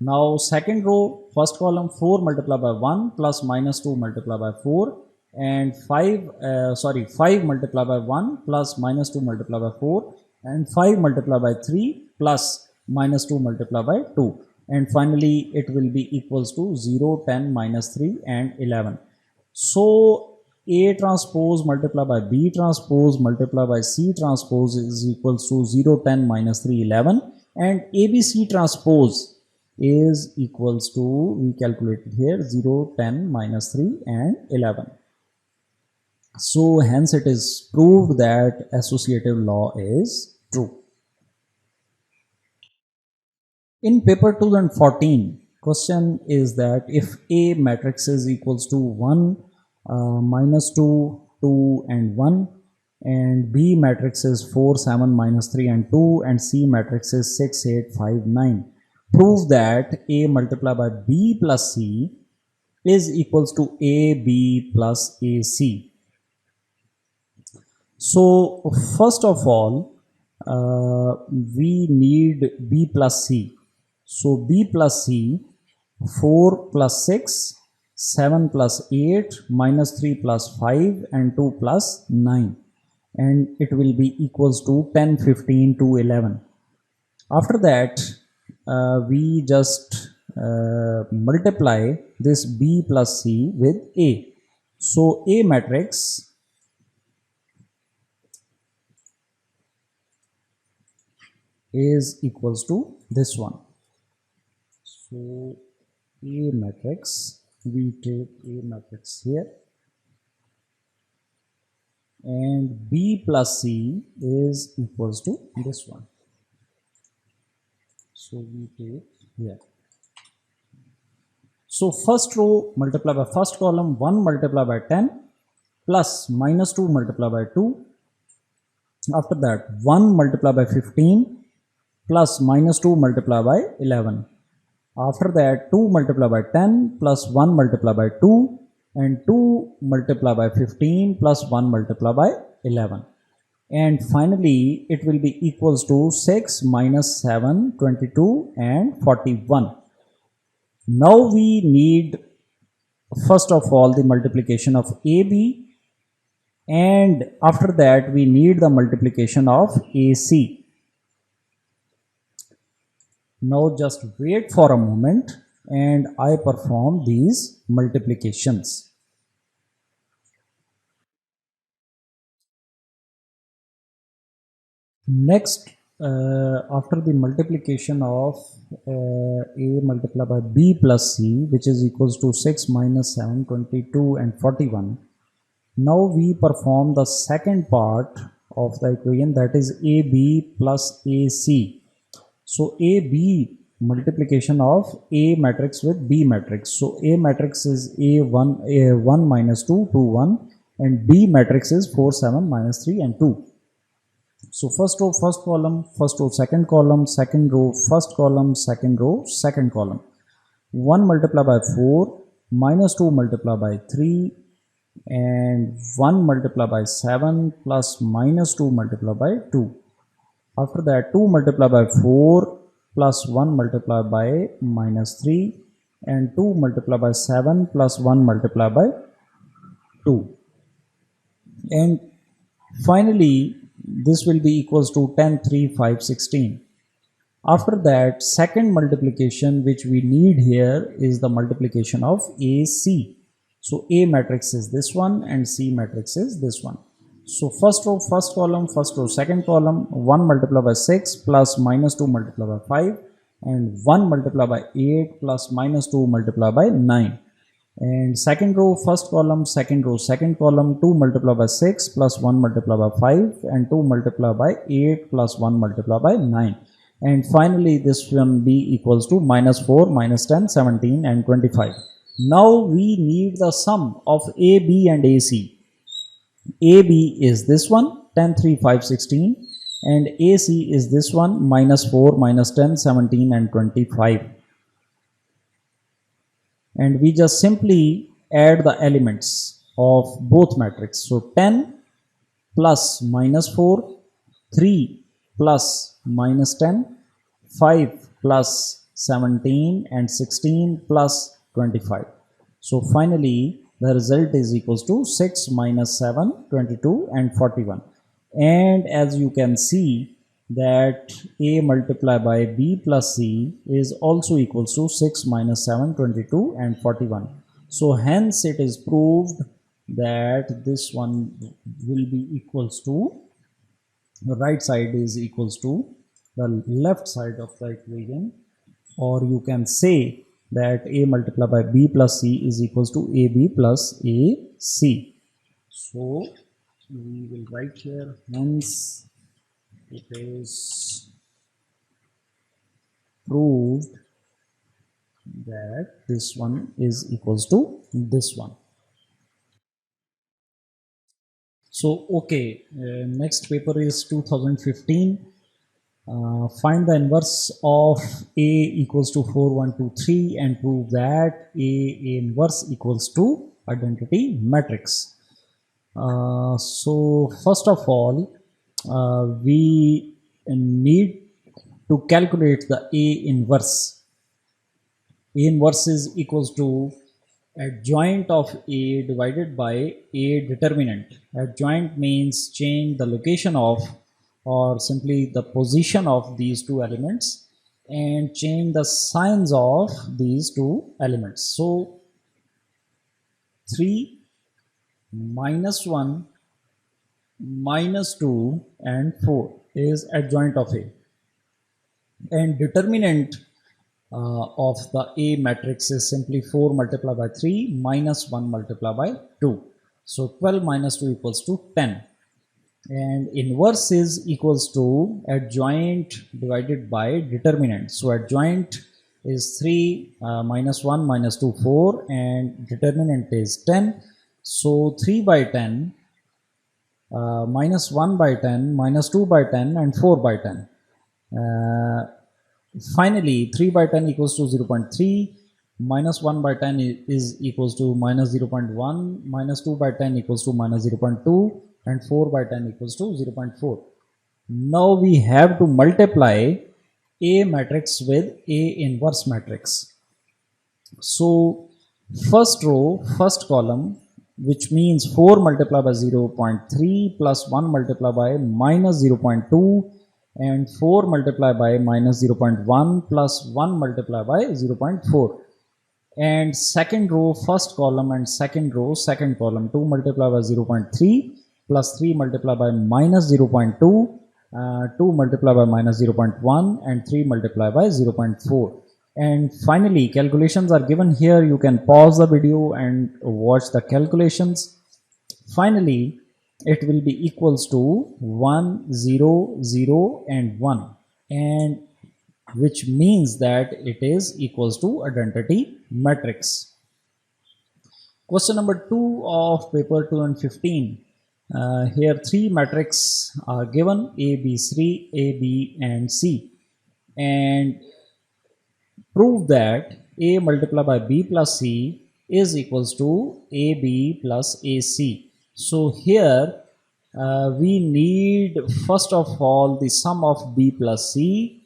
Now second row first column 4 multiplied by 1 plus minus 2 multiplied by 4 and 5 multiplied by 1 plus minus 2 multiplied by 4 and 5 multiplied by 3 plus minus 2 multiplied by 2, and finally it will be equals to 0 10 minus 3 and 11. So A transpose multiplied by B transpose multiplied by C transpose is equals to 0 10 minus 3 11, and ABC transpose is equals to, we calculated here, 0 10 minus 3 and 11. So hence it is proved that associative law is true. In paper 2014, question is that if A matrix is equals to 1, minus 2, 2 and 1, and B matrix is 4, 7, minus 3 and 2, and C matrix is 6, 8, 5, 9. Prove that A multiplied by B plus C is equals to AB plus AC. So first of all, we need B plus C. So B plus C, 4 plus 6, 7 plus 8, minus 3 plus 5 and 2 plus 9, and it will be equals to 10, 15 to 11. After that, we just multiply this B plus C with A. So A matrix is equals to this one. So A matrix, we take A matrix here, and B plus C is equals to this one. So we take here. So first row multiplied by first column, 1 multiplied by 10 plus minus 2 multiplied by 2. After that, 1 multiplied by 15 plus minus 2 multiplied by 11. After that, 2 multiplied by 10 plus 1 multiplied by 2, and 2 multiplied by 15 plus 1 multiplied by 11. And finally, it will be equals to 6 minus 7, 22 and 41. Now we need first of all the multiplication of AB, and after that we need the multiplication of AC. Now just wait for a moment and I perform these multiplications. Next, after the multiplication of A multiplied by B plus C, which is equals to 6 minus 7, 22 and 41. Now we perform the second part of the equation, that is AB plus AC. So AB multiplication of A matrix with B matrix. So A matrix is A1 minus 2, 2, 1, and B matrix is 4, 7, minus 3 and 2. So first row, first column, first row, second column, second row, first column, second row, second column. 1 multiplied by 4, minus 2 multiplied by 3, and 1 multiplied by 7 plus minus 2 multiplied by 2. After that, 2 multiplied by 4 plus 1 multiplied by minus 3, and 2 multiplied by 7 plus 1 multiplied by 2. And finally, this will be equals to 10, 3, 5, 16. After that, second multiplication which we need here is the multiplication of AC. So A matrix is this one and C matrix is this one. So first row, first column, first row, second column, 1 multiplied by 6 plus minus 2 multiplied by 5, and 1 multiplied by 8 plus minus 2 multiplied by 9. And second row, first column, second row, second column, 2 multiplied by 6 plus 1 multiplied by 5, and 2 multiplied by 8 plus 1 multiplied by 9. And finally, this will be equals to minus 4, minus 10, 17 and 25. Now we need the sum of AB and AC. AB is this one, 10, 3, 5, 16, and AC is this one, minus 4, minus 10, 17 and 25. And we just simply add the elements of both matrices. So 10 plus minus 4, 3 plus minus 10, 5 plus 17 and 16 plus 25. So finally the result is equals to 6 minus 7, 22 and 41. And as you can see that A multiplied by B plus C is also equals to 6 minus 7, 22 and 41. So hence it is proved that this one will be equals to, the right side is equals to the left side of the equation, or you can say that A multiplied by B plus C is equals to AB plus AC. So we will write here, hence it is proved that this one is equals to this one. So okay, next paper is 2015. Find the inverse of A equals to 4, 1, 2, 3 and prove that A inverse equals to identity matrix. So first of all, we need to calculate the A inverse. A inverse is equals to adjoint of A divided by A determinant. Adjoint means change the location of, or simply the position of these two elements, and change the signs of these two elements. So 3 minus 1 minus 2 and 4 is adjoint of A, and determinant of the A matrix is simply 4 multiplied by 3 minus 1 multiplied by 2. So 12 minus 2 equals to 10. And inverse is equals to adjoint divided by determinant. So adjoint is 3 minus 1 minus 2 4 and determinant is 10. So 3 by 10 minus 1 by 10 minus 2 by 10 and 4 by 10. Finally 3 by 10 equals to 0.3, minus 1 by 10 is equals to minus 0.1, minus 2 by 10 equals to minus 0.2 and 4 by 10 equals to 0.4. Now we have to multiply A matrix with A inverse matrix. So first row, first column, which means 4 multiplied by 0.3 plus 1 multiplied by minus 0.2 and 4 multiplied by minus 0.1 plus 1 multiplied by 0.4. And second row, first column, and second row, second column, 2 multiplied by 0.3 plus 3 multiplied by minus 0.2, 2 multiplied by minus 0.1 and 3 multiplied by 0.4. And finally calculations are given here. You can pause the video and watch the calculations. Finally it will be equals to 1 0 0 and 1, and which means that it is equals to identity matrix. Question number 2 of paper 2015. Here three matrices are given, A, B, C, A, B and C, and prove that A multiplied by B plus C is equals to AB plus AC. So here we need first of all the sum of B plus C,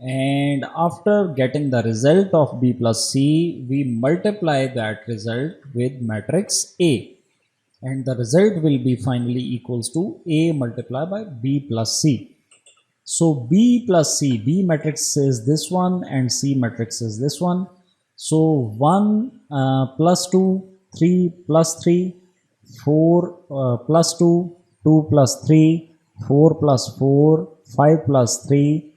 and after getting the result of B plus C we multiply that result with matrix A, and the result will be finally equals to A multiplied by B plus C. So B plus C, B matrix is this one and C matrix is this one. So 1 plus 2, 3 plus 3, 4 plus 2, 2 plus 3, 4 plus 4, 5 plus 3,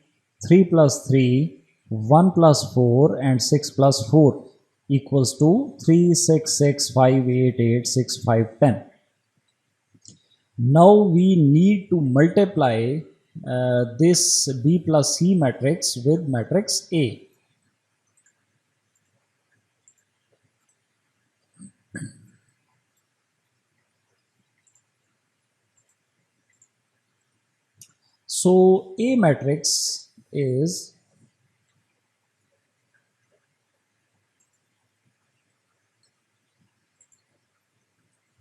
3 plus 3, 1 plus 4 and 6 plus 4 equals to 3, 6, 6, 5, 8, 8, 6, 5, 10. Now we need to multiply this B plus C matrix with matrix A. So A matrix is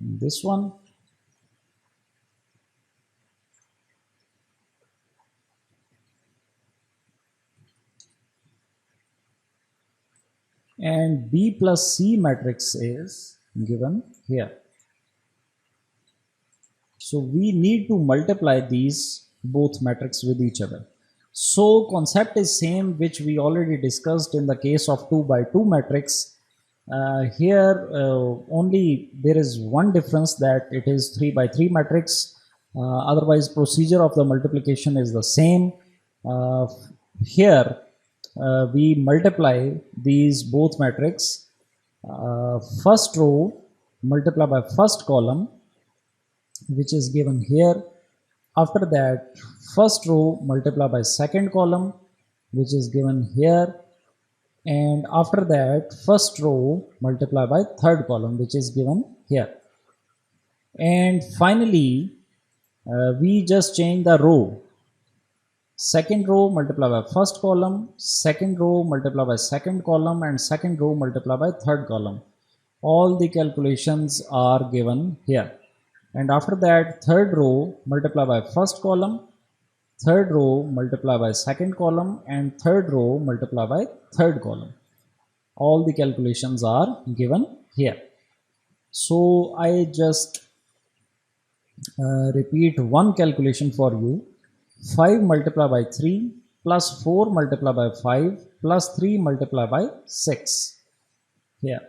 this one, and B plus C matrix is given here. So we need to multiply these both matrices with each other. So concept is same which we already discussed in the case of 2 by 2 matrix. Here only there is one difference, that it is 3 by 3 matrix. Otherwise procedure of the multiplication is the same. Here we multiply these both matrix. First row multiply by first column, which is given here. After that, first row multiply by second column, which is given here. And after that, first row multiply by third column, which is given here. And finally, we just change the row. Second row multiply by first column, second row multiply by second column, and second row multiply by third column. All the calculations are given here. And after that, third row multiply by first column, third row multiply by second column, and third row multiply by third column. All the calculations are given here. So I just repeat one calculation for you. 5 multiplied by 3 plus 4 multiplied by 5 plus 3 multiplied by 6 here.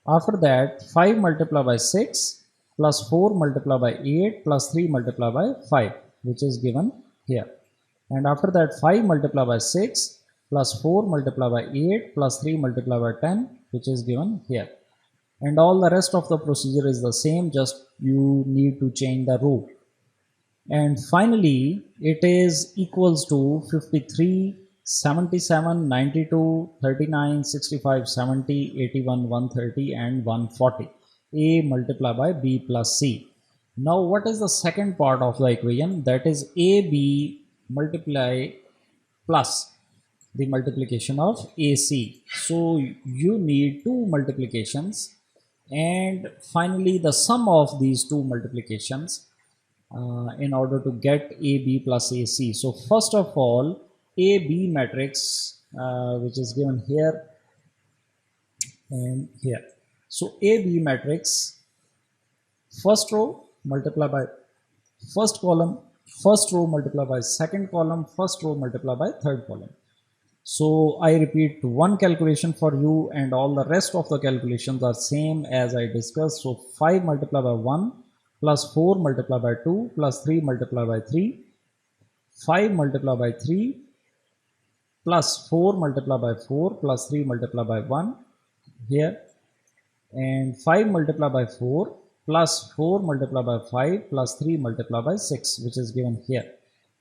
After that, 5 multiplied by 6 plus 4 multiplied by 8 plus 3 multiplied by 5, which is given here. And after that, 5 multiplied by 6 plus 4 multiplied by 8 plus 3 multiplied by 10, which is given here. And all the rest of the procedure is the same, just you need to change the row. And finally, it is equals to 53, 77, 92, 39, 65, 70, 81, 130 and 140. A multiplied by B plus C. Now what is the second part of the equation? That is AB multiply plus the multiplication of AC. So you need two multiplications, and finally the sum of these two multiplications in order to get AB plus AC. So first of all, AB matrix which is given here and here. So AB matrix, first row multiplied by first column, first row multiplied by second column, first row multiplied by third column. So I repeat one calculation for you, and all the rest of the calculations are same as I discussed. So 5 multiplied by 1 plus 4 multiplied by 2 plus 3 multiplied by 3, 5 multiplied by 3 plus 4 multiplied by 4 plus 3 multiplied by 1 here, and 5 multiplied by 4 plus 4 multiplied by 5 plus 3 multiplied by 6, which is given here.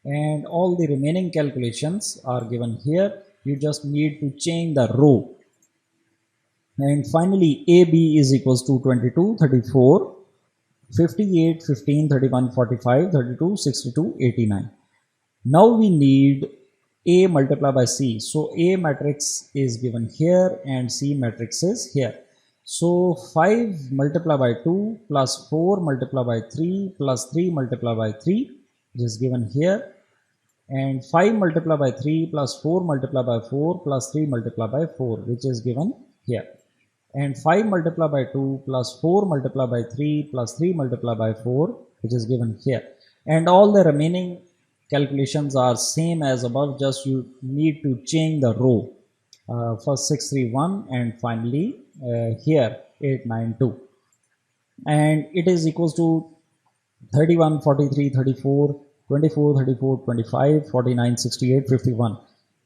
And all the remaining calculations are given here. You just need to change the row. And finally, AB is equals to 22, 34, 58, 15, 31, 45, 32, 62, 89. Now we need A multiplied by C. So A matrix is given here and C matrix is here. So 5 multiplied by 2 plus 4 multiplied by 3 plus 3 multiplied by 3, which is given here. And 5 multiplied by 3 plus 4 multiplied by 4 plus 3 multiplied by 4, which is given here. And 5 multiplied by 2 plus 4 multiplied by 3 plus 3 multiplied by 4, which is given here. And all the remaining calculations are same as above, just you need to change the row. First 631 and finally here 892. And it is equals to 31, 43, 34, 24, 34, 25, 49, 68, 51.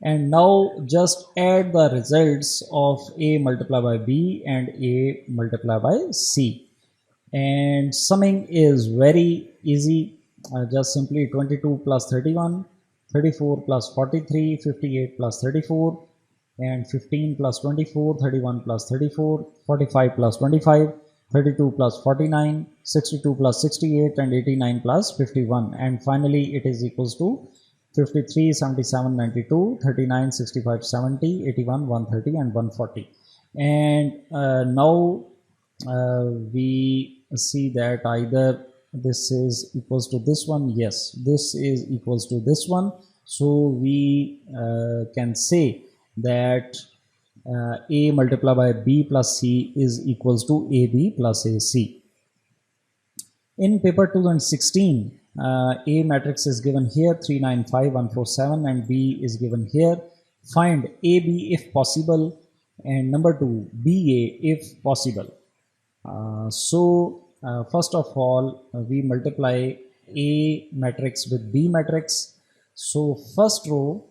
And now just add the results of A multiplied by B and A multiplied by C. And summing is very easy. Just simply 22 plus 31, 34 plus 43, 58 plus 34, and 15 plus 24, 31 plus 34, 45 plus 25, 32 plus 49, 62 plus 68, and 89 plus 51. And finally it is equals to 53, 77, 92, 39, 65, 70, 81, 130 and 140. And now we see that either this is equals to this one, yes, this is equals to this one. So we can say that A multiplied by B plus C is equals to AB plus AC. In paper 2016, A matrix is given here 395147 and B is given here. Find AB if possible, and number 2 BA if possible. First of all, we multiply A matrix with B matrix. So first row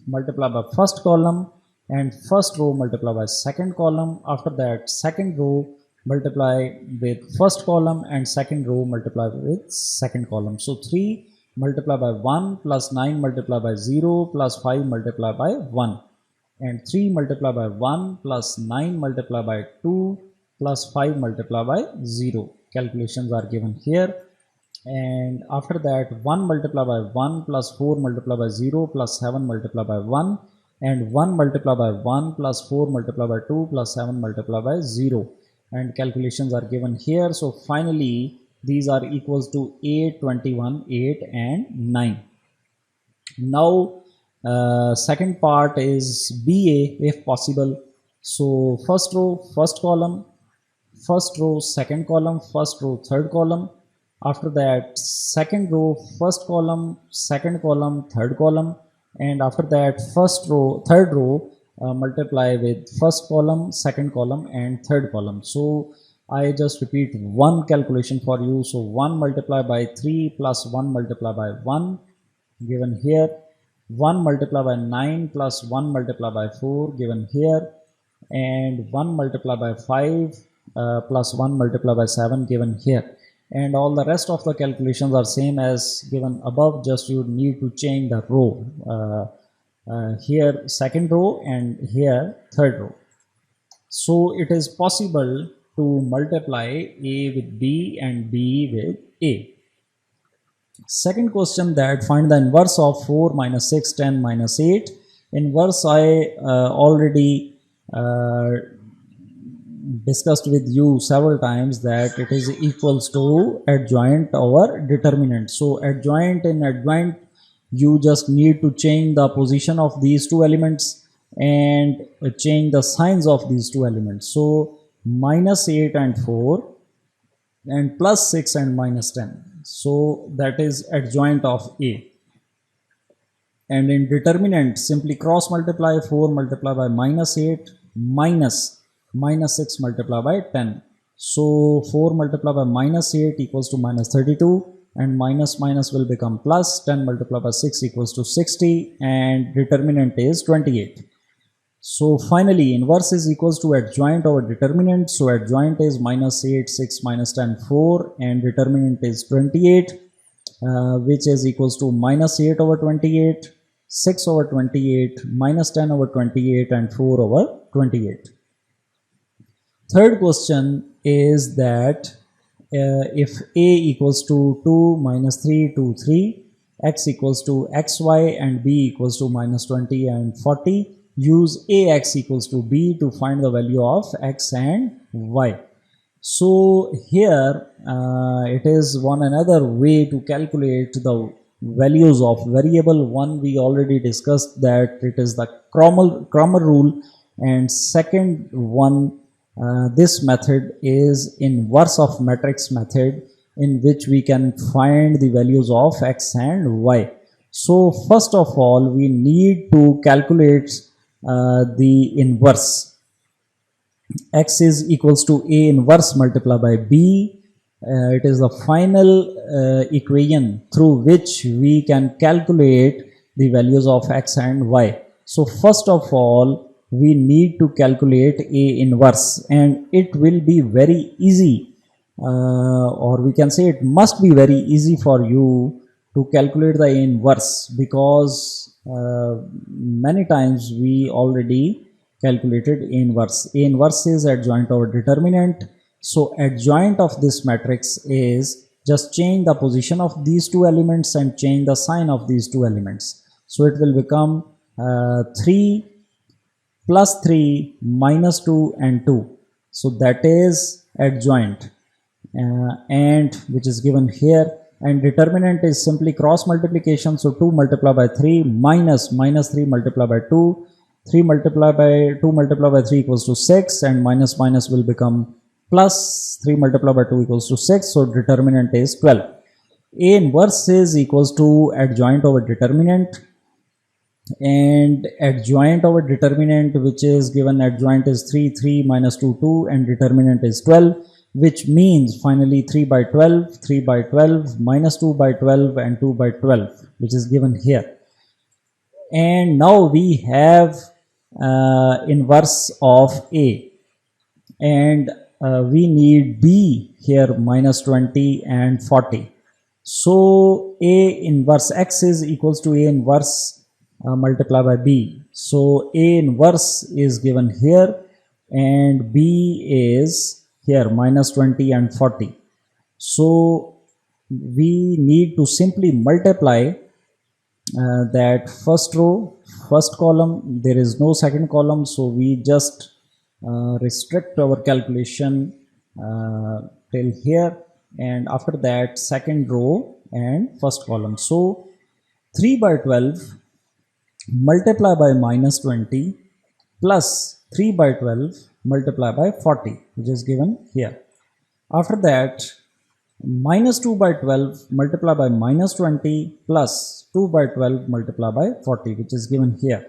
multiply by first column and first row multiply by second column. After that, second row multiply with first column, and second row multiply with second column. So 3 multiply by 1 plus 9 multiply by 0 plus 5 multiply by 1, and 3 multiply by 1 plus 9 multiply by 2 plus 5 multiply by 0. Calculations are given here. And after that 1 multiply by 1 plus 4 multiply by 0 plus 7 multiply by 1, and 1 multiply by 1 plus 4 multiply by 2 plus 7 multiply by 0, and calculations are given here. So finally these are equals to 8, 21, 8 and 9. Now second part is BA if possible. So first row first column, first row second column, first row third column. After that second row first column, second column, third column, and after that first row third row multiply with first column, second column and third column. So I just repeat one calculation for you. So 1 multiply by 3 plus 1 multiply by 1 given here, 1 multiply by 9 plus 1 multiply by 4 given here, and 1 multiply by 5 plus 1 multiply by 7 given here. And all the rest of the calculations are same as given above, just you need to change the row. Here second row and here third row. So it is possible to multiply A with B and B with A. Second question, that find the inverse of 4 minus 6, 10 minus 8. Inverse I already discussed with you several times that it is equals to adjoint over determinant. So adjoint, in adjoint you just need to change the position of these two elements and change the signs of these two elements. So minus 8 and 4 and plus 6 and minus 10. So that is adjoint of A. And in determinant simply cross multiply 4 multiply by minus 8 minus 6 multiply by 10. So 4 multiply by minus 8 equals to minus 32, and minus minus will become plus. 10 multiply by 6 equals to 60, and determinant is 28. So finally inverse is equals to adjoint over determinant. So adjoint is minus 8, 6 minus 10, 4, and determinant is 28, which is equals to minus 8 over 28, 6 over 28, minus 10 over 28, and 4 over 28. Third question is that if A equals to 2 minus 3, 2, 3, x equals to xy, and b equals to minus 20 and 40, use Ax equals to b to find the value of x and y. So here it is one another way to calculate the values of variable. One we already discussed, that it is the Cramer rule, and second one this method is inverse of matrix method, in which we can find the values of x and y. So first of all we need to calculate the inverse. X is equals to A inverse multiplied by B. It is the final equation through which we can calculate the values of x and y. So first of all we need to calculate A inverse, and it will be very easy, or we can say it must be very easy for you to calculate the A inverse, because many times we already calculated A inverse. A inverse is adjoint over determinant. So adjoint of this matrix is just change the position of these two elements and change the sign of these two elements. So it will become 3 plus 3 minus 2 and 2. So that is adjoint, and which is given here. And determinant is simply cross multiplication. So 2 multiplied by 3 minus 3 multiplied by 2. 3 multiplied by 2 multiplied by 3 equals to 6, and minus minus will become plus. 3 multiplied by 2 equals to 6. So determinant is 12. A inverse is equals to adjoint over determinant, and adjoint over determinant, which is given adjoint is 3 3 minus 2 2, and determinant is 12, which means finally 3 by 12, 3 by 12, minus 2 by 12, and 2 by 12, which is given here. And now we have inverse of A, and we need B here minus 20 and 40. So A inverse X is equals to A inverse multiplied by B. So A inverse is given here and B is here minus 20 and 40. So we need to simply multiply that first row, first column. There is no second column, so we just restrict our calculation till here, and after that second row and first column. So 3 by 12 multiply by minus 20 plus 3 by 12 multiply by 40, which is given here. After that, minus 2 by 12 multiply by minus 20 plus 2 by 12 multiply by 40, which is given here.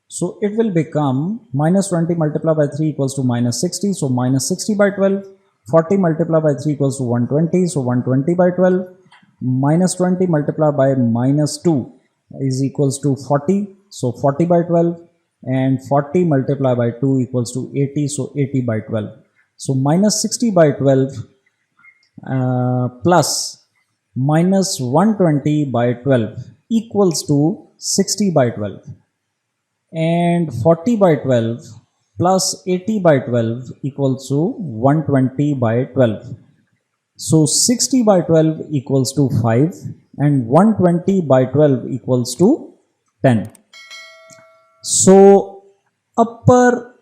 So it will become minus 20 multiplied by 3 equals to minus 60. So minus 60 by 12. 40 multiplied by 3 equals to 120. So 120 by 12. Minus 20 multiplied by minus 2 is equals to 40. So 40 by 12. And 40 multiplied by 2 equals to 80. So 80 by 12. So minus 60 by 12 plus minus 120 by 12 equals to 60 by 12. And 40 by 12 plus 80 by 12 equals to 120 by 12. So 60 by 12 equals to 5 and 120 by 12 equals to 10. So upper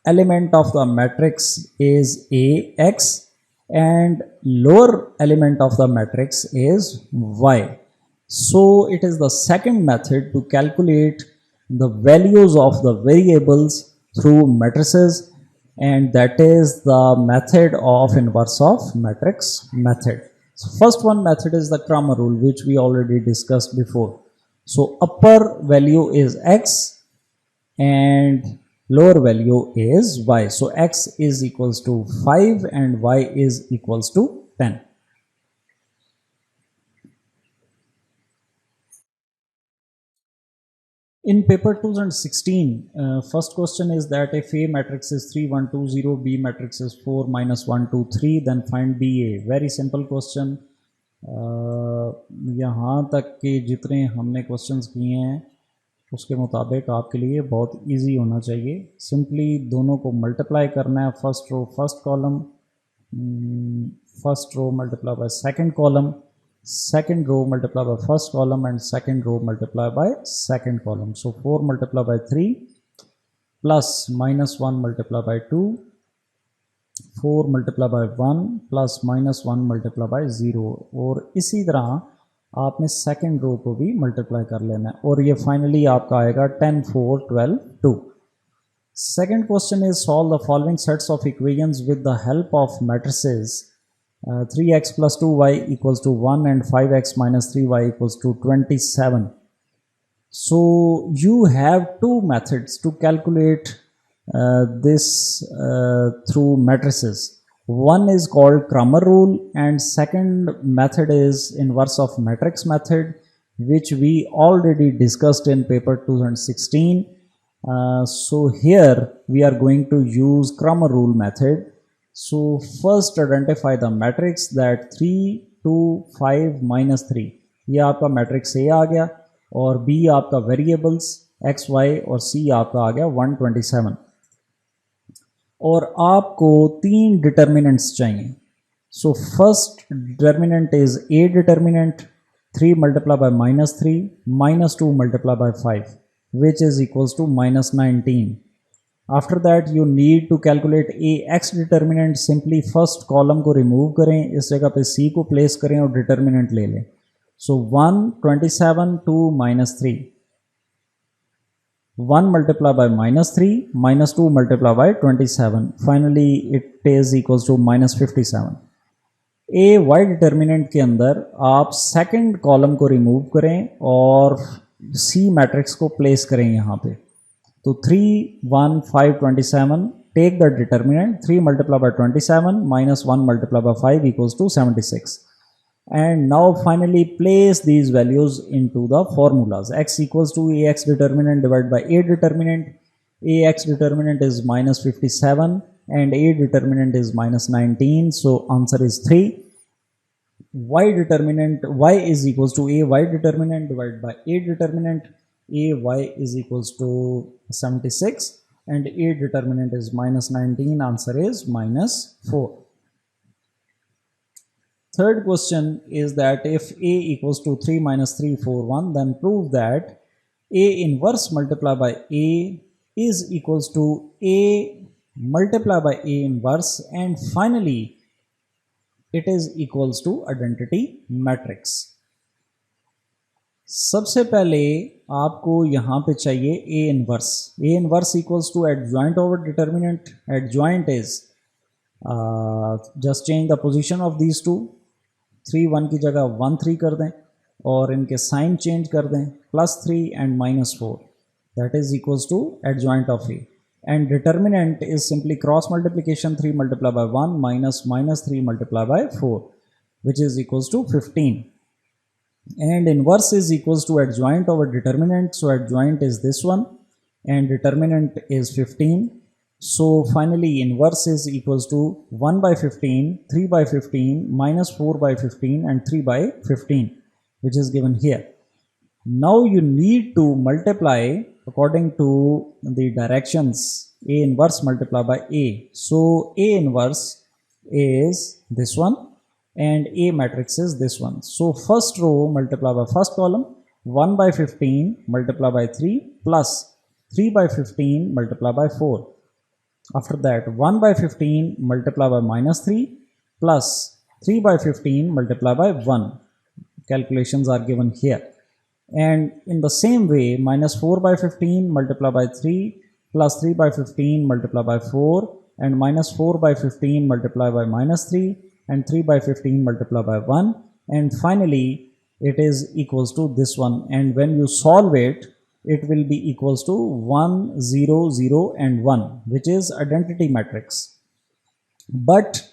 element of the matrix is AX and lower element of the matrix is Y. So it is the second method to calculate the values of the variables through matrices, and that is the method of inverse of matrix method. So first one method is the Cramer rule, which we already discussed before. So upper value is X and lower value is Y. So X is equals to 5 and Y is equals to 10. In paper 2016, first question is that if A matrix is 3, 1, 2, 0, B matrix is 4, minus 1, 2, 3, then find BA. Very simple question. यहाँ तक के जितने हमने questions किए हैं उसके मुताबिक आपके लिए बहुत इजी होना चाहिए. सिंपली दोनों को मल्टीप्लाई करना है. First row first column, first row multiply by second column, second row multiply by first column and second row multiply by second column. So 4 multiply by 3 plus minus 1 multiply by 2, 4 multiply by 1 plus minus 1 multiply by 0. और इसी तरह आपने second row को भी multiply कर लेना है और ये finally आपका आएगा 10, 4, 12, 2. Second question is solve the following sets of equations with the help of matrices. 3x plus 2y equals to 1 and 5x minus 3y equals to 27. So you have two methods to calculate this through matrices. One is called Cramer rule and second method is inverse of matrix method, which we already discussed in paper 2016. So here we are going to use Cramer rule method. So first identify the matrix that 3, 2, 5, minus 3. ये आपका matrix A आ गया और B आपका variables X, Y और C आपका आ गया 127. और आपको तीन डिटर्मिनेंट्स चाहिए. So first determinant is A determinant 3 multiplied by minus 3 minus 2 multiplied by 5, which is equals to minus 19. After that you need to calculate AX determinant. Simply first column को remove करें, इस जगह पे C को place करें और determinant ले लें. So 1, 27, 2, minus 3. 1 multiplied by minus 3, minus 2 multiplied by 27. Finally it is equals to minus 57. AY determinant के अंदर आप second column को remove करें और C matrix को place करें यहाँ पे. तो 3, 1, 5, 27, take the determinant. 3 multiplied by 27 minus 1 multiplied by 5 equals to 76. And now finally place these values into the formulas. X equals to AX determinant divided by A determinant. AX determinant is minus 57 and A determinant is minus 19, so answer is 3. Y determinant, y is equals to A y determinant divided by A determinant. A y is equals to 76 and A determinant is minus 19, answer is minus 4. Third question is that if A equals to 3 minus 3, 4, 1, then prove that A inverse multiplied by A is equals to A multiplied by A inverse, and finally it is equals to identity matrix. सबसे पहले आपको यहाँ पे चाहिए A inverse. A inverse equals to adjoint over determinant. Adjoint is just change the position of these two. 3 1 की जगह 1 3 कर दें और इनके साइन चेंज कर दें, +3 and -4, that is equals to adjoint of A. And determinant is simply cross multiplication, 3 multiplied by 1 minus -3 multiplied by 4, which is equals to 15. And inverse is equals to adjoint over determinant, so adjoint is this one and determinant is 15. So finally inverse is equals to 1 by 15, 3 by 15, minus 4 by 15 and 3 by 15, which is given here. Now you need to multiply according to the directions. A inverse multiplied by A. So A inverse is this one and A matrix is this one. So first row multiplied by first column, 1 by 15 multiplied by 3 plus 3 by 15 multiplied by 4. After that 1 by 15 multiplied by -3 plus 3 by 15 multiplied by 1. Calculations are given here. And in the same way, minus 4 by 15 multiplied by 3 plus 3 by 15 multiplied by 4 and minus 4 by 15 multiplied by -3 and 3 by 15 multiplied by 1, and finally it is equals to this one, and when you solve it, it will be equals to 1 0 0 and 1, which is identity matrix. But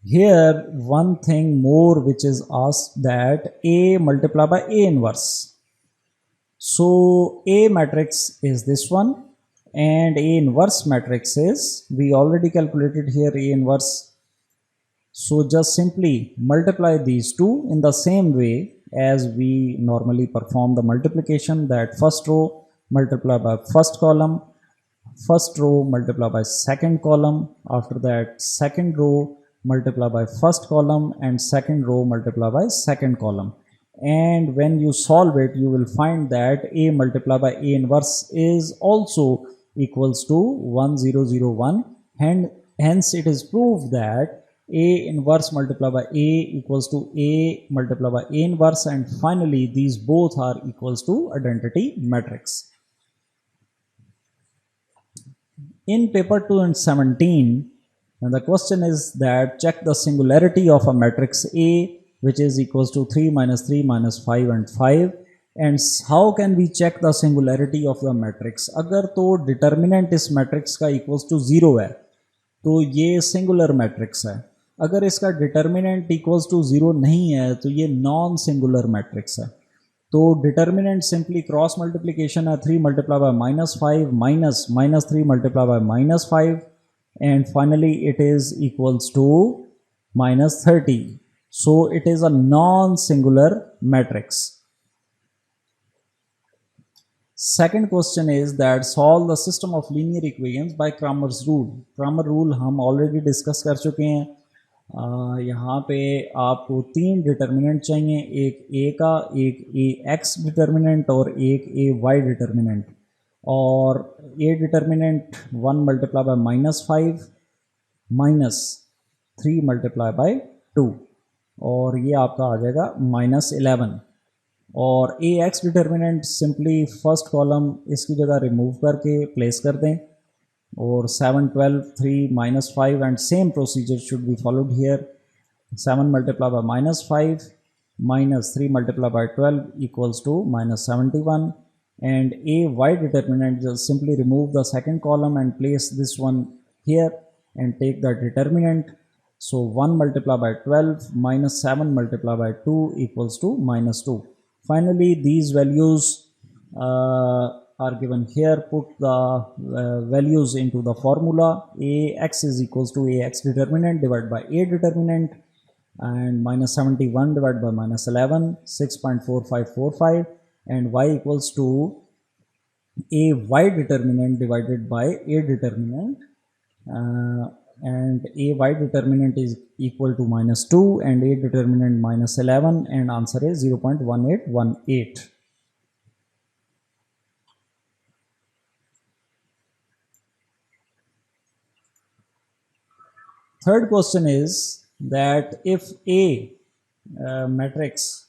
here one thing more which is asked, that A multiplied by A inverse. So A matrix is this one and A inverse matrix is, we already calculated here A inverse. So just simply multiply these two in the same way as we normally perform the multiplication, that first row multiply by first column, first row multiply by second column, after that second row multiply by first column and second row multiply by second column. And when you solve it, you will find that A multiplied by A inverse is also equals to 1 0 0 1, and hence it is proved that A inverse multiplied by A equals to A multiplied by A inverse, and finally these both are equals to identity matrix. In paper 2017, and the question is that check the singularity of a matrix A which is equals to 3 minus 3 minus 5 and 5, and how can we check the singularity of the matrix. अगर तो determinant इस matrix का equals to 0 है तो ये singular matrix है. अगर इसका determinant equals to 0 नहीं है तो ये non singular matrix है. तो determinant simply cross multiplication है, 3 multiplied by -5 minus -3 multiplied by -5, and finally it is equals to -30. So it is a non-singular matrix. Second question is that solve the system of linear equations by Cramer's rule. Cramer rule हम already discuss कर चुके हैं. यहाँ पे आपको 3 determinant चाहिए, एक A का, एक AX डिटर्मिनेंट और एक AY डिटर्मिनेंट. और A determinant 1 multiplied by -5 minus 3 multiplied by 2, और ये आपका आ जाएगा -11. और AX determinant simply first column इसकी जगह रिमूव करके प्लेस कर दें, और 7 12 3 -5 and same procedure should be followed here. 7 multiplied by -5 minus 3 multiplied by 12 equals to -71, and AY determinant, just simply remove the second column and place this one here and take the determinant. So 1 multiplied by 12 minus 7 multiplied by 2 equals to -2. Finally these values are given here. Put the values into the formula. Ax is equals to Ax determinant divided by A determinant, and minus 71 divided by minus 11, 6.4545, and y equals to a y determinant divided by a determinant, and a y determinant is equal to minus 2 and a determinant minus 11, and answer is 0.1818. Third question is that if A matrix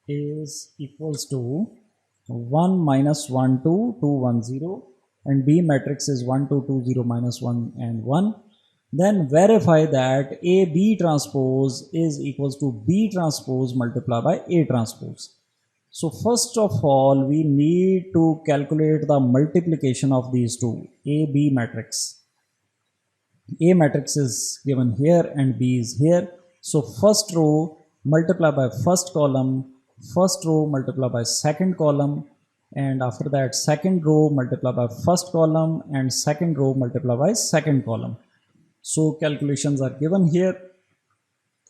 is equals to 1 minus 1 2 2 1 0 and B matrix is 1 2 2 0 minus 1 and 1, then verify that A B transpose is equals to B transpose multiplied by A transpose. So first of all, we need to calculate the multiplication of these two, A B matrix. A matrix is given here and B is here. So first row multiply by first column, first row multiply by second column, and after that second row multiply by first column and second row multiply by second column. So calculations are given here.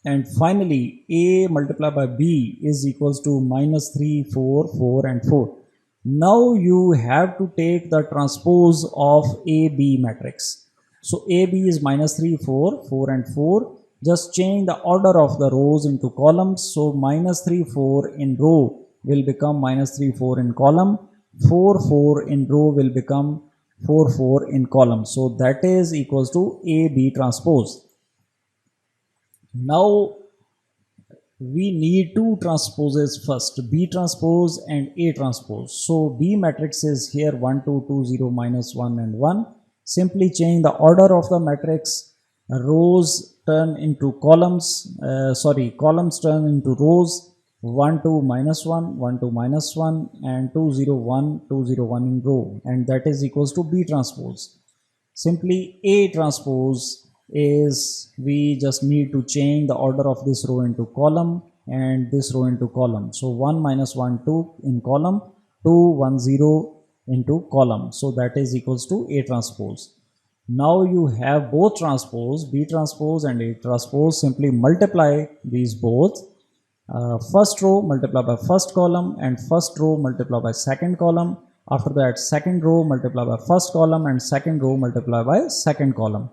And finally, A multiplied by B is equals to minus 3, 4, 4 and 4. Now you have to take the transpose of AB matrix. So AB is minus 3, 4, 4 and 4. Just change the order of the rows into columns. So minus 3, 4 in row will become minus 3, 4 in column. 4, 4 in row will become 4, 4 in column. So that is equals to AB transpose. Now we need two transposes first, B transpose and A transpose. So B matrix is here 1 2 2 0 minus 1 and 1. Simply change the order of the matrix. Rows turn into columns, columns turn into rows. 1 2 minus 1, 1 2 minus 1 and 2 0 1, 2 0 1 in row, and that is equals to B transpose. Simply A transpose is we just need to change the order of this row into column and this row into column. So 1 minus 1 2 in column, 2 1 0 into column. So that is equals to A transpose. Now you have both transpose, B transpose and A transpose. Simply multiply these both. First row multiply by first column and first row multiply by second column. After that second row multiply by first column and second row multiply by second column.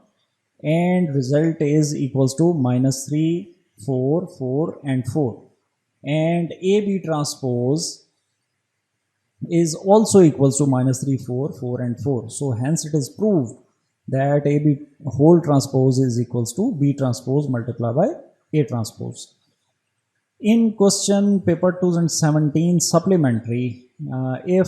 And result is equals to minus 3, 4, 4 and 4. And AB transpose is also equals to minus 3, 4, 4 and 4. So hence it is proved that AB whole transpose is equals to B transpose multiplied by A transpose. In question paper 2017 supplementary, if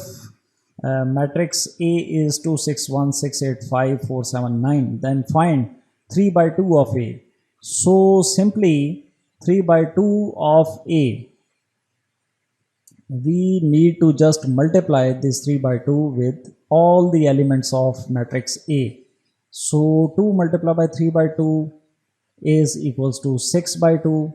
matrix A is 2 6 1 6 8 5 4 7 9, then find 3 by 2 of A. So simply 3 by 2 of A, we need to just multiply this 3 by 2 with all the elements of matrix A. So 2 multiplied by 3 by 2 is equals to 6 by 2.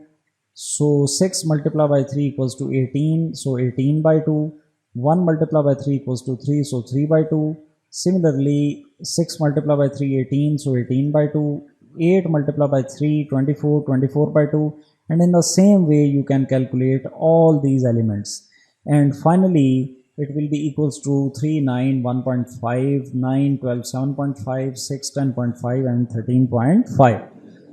So 6 multiplied by 3 equals to 18. So 18 by 2. 1 multiplied by 3 equals to 3. So 3 by 2. Similarly, 6 multiplied by 3, 18. So 18 by 2. 8 multiplied by 3, 24. 24 by 2. And in the same way, you can calculate all these elements. And finally, it will be equals to 3, 9, 1.5, 9, 12, 7.5, 6, 10.5 and 13.5.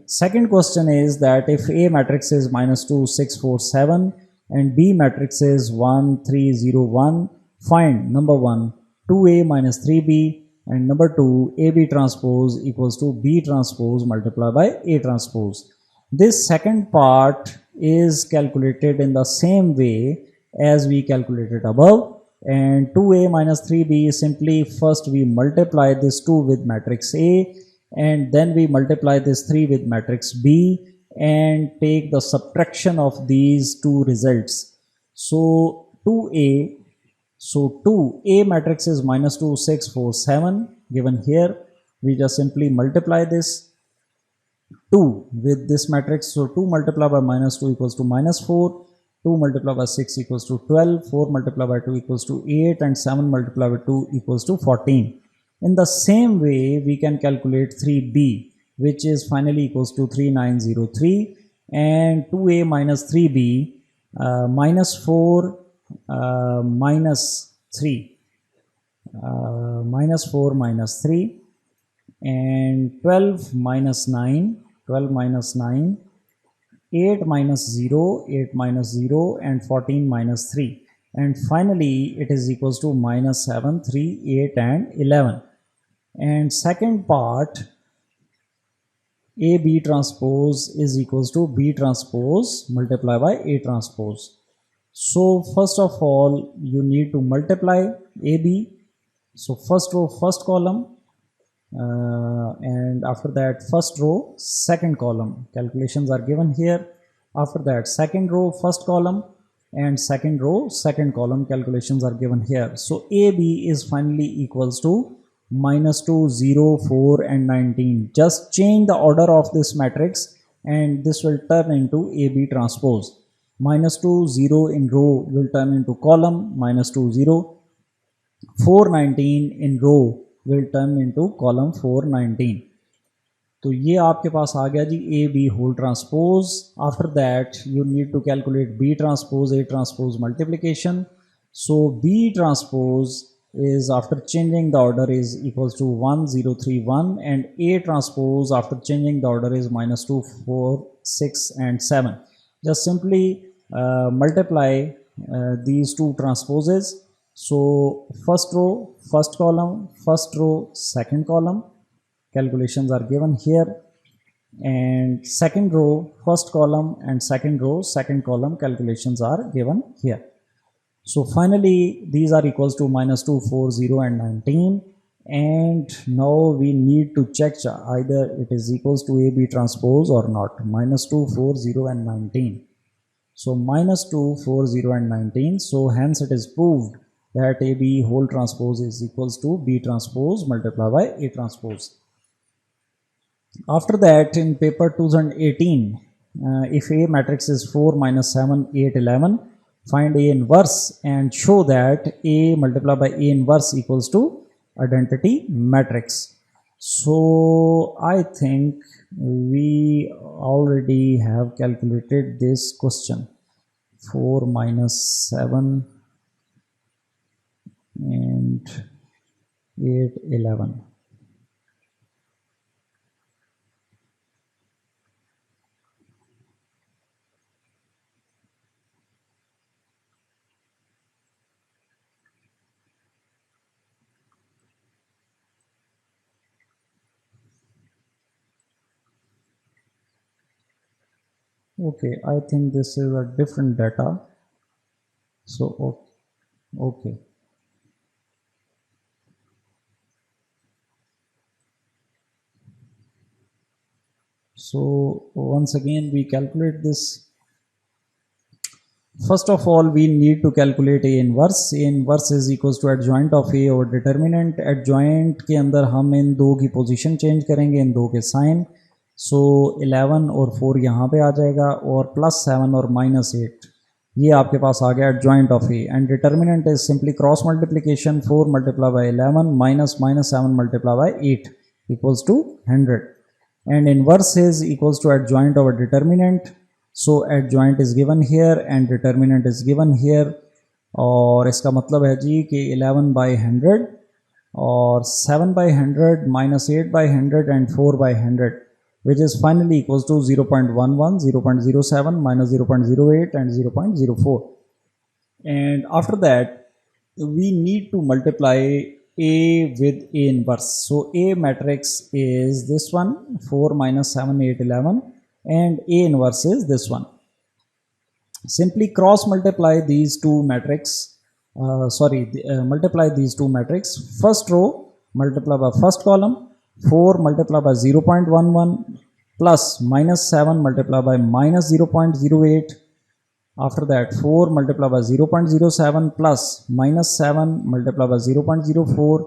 Second question is that if A matrix is minus 2, 6, 4, 7 and B matrix is 1, 3, 0, 1, find number 1, 2A minus 3B, and number 2, AB transpose equals to B transpose multiplied by A transpose. This second part is calculated in the same way as we calculated above, and 2A minus 3B simply first we multiply this 2 with matrix A and then we multiply this 3 with matrix B and take the subtraction of these two results. So 2A, so 2A matrix is minus 2, 6, 4, 7 given here. We just simply multiply this 2 with this matrix. So 2 multiplied by minus 2 equals to minus 4. 2 multiplied by 6 equals to 12, 4 multiplied by 2 equals to 8, and 7 multiplied by 2 equals to 14. In the same way, we can calculate 3b, which is finally equals to 3903, and 2a minus 3b minus 4 minus 3 minus 4 minus 3, and 12 minus 9, 12 minus 9, 8 minus 0, 8 minus 0, and 14 minus 3. And finally, it is equals to minus 7, 3, 8, and 11. And second part, AB transpose is equals to B transpose multiplied by A transpose. So first of all, you need to multiply AB. So first row, first column, and after that first row, second column. Calculations are given here. After that second row, first column, and second row, second column. Calculations are given here. So AB is finally equals to minus 2, 0, 4, and 19. Just change the order of this matrix and this will turn into AB transpose. Minus 2, 0 in row will turn into column, minus 2, 0. 4, 19 in row will turn into column 4, 19. तो ये आपके पास आ गया जी A B whole transpose. After that you need to calculate B transpose A transpose multiplication. So B transpose is after changing the order is equals to 1, 0, 3, 1, and A transpose after changing the order is minus 2, 4, 6, and 7. Just simply multiply these two transposes. So first row, first column, first row, second column. Calculations are given here. And second row, first column, and second row, second column. Calculations are given here. So finally, these are equals to minus 2, 4, 0, and 19. And now we need to check either it is equals to AB transpose or not. Minus 2, 4, 0, and 19. So minus 2, 4, 0, and 19. So hence it is proved that AB whole transpose is equals to B transpose multiplied by A transpose. After that, in paper 2018, if A matrix is 4, minus 7, 8, 11, find A inverse and show that A multiplied by A inverse equals to identity matrix. So I think we already have calculated this question. 4 minus 7 and 8, 11. Okay, I think this is a different data. So, okay. So once again we calculate this. First of all, we need to calculate A inverse. A inverse is equals to adjoint of A और determinant. Adjoint के अंदर हम इन दो की position change करेंगे, इन दो के sign. सो 11 और 4 यहाँ पे आ जाएगा और प्लस 7 और माइनस 8 ये आपके पास आ गया adjoint of A. And determinant is simply cross multiplication. 4 multiply by 11 minus 7 multiply by 8 equals to 100. And inverse is equals to adjoint of determinant. So adjoint is given here and determinant is given here. और इसका मतलब है जी कि 11 by 100 और 7 by 100 minus 8 by 100 and 4 by 100, which is finally equals to 0.11, 0.07, minus 0.08 and 0.04. And after that, we need to multiply A with A inverse. So A matrix is this one, 4 minus 7, 8, 11, and A inverse is this one. Simply cross multiply these two matrix. Multiply these two matrix. First row multiply by first column. 4 multiplied by 0.11 plus minus 7 multiplied by minus 0.08. After that 4 multiplied by 0.07 plus minus 7 multiplied by 0.04.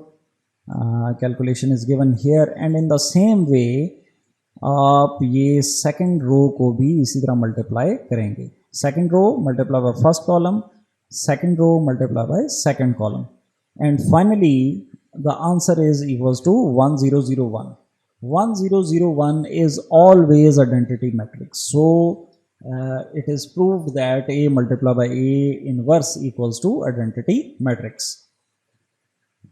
Calculation is given here. And in the same way आप ये second row को भी इसी तरह multiply करेंगे. second row multiply by first column, second row multiply by second column, and finally the answer is equals to 1001. 1001 is always identity matrix, so it is proved that A multiplied by A inverse equals to identity matrix.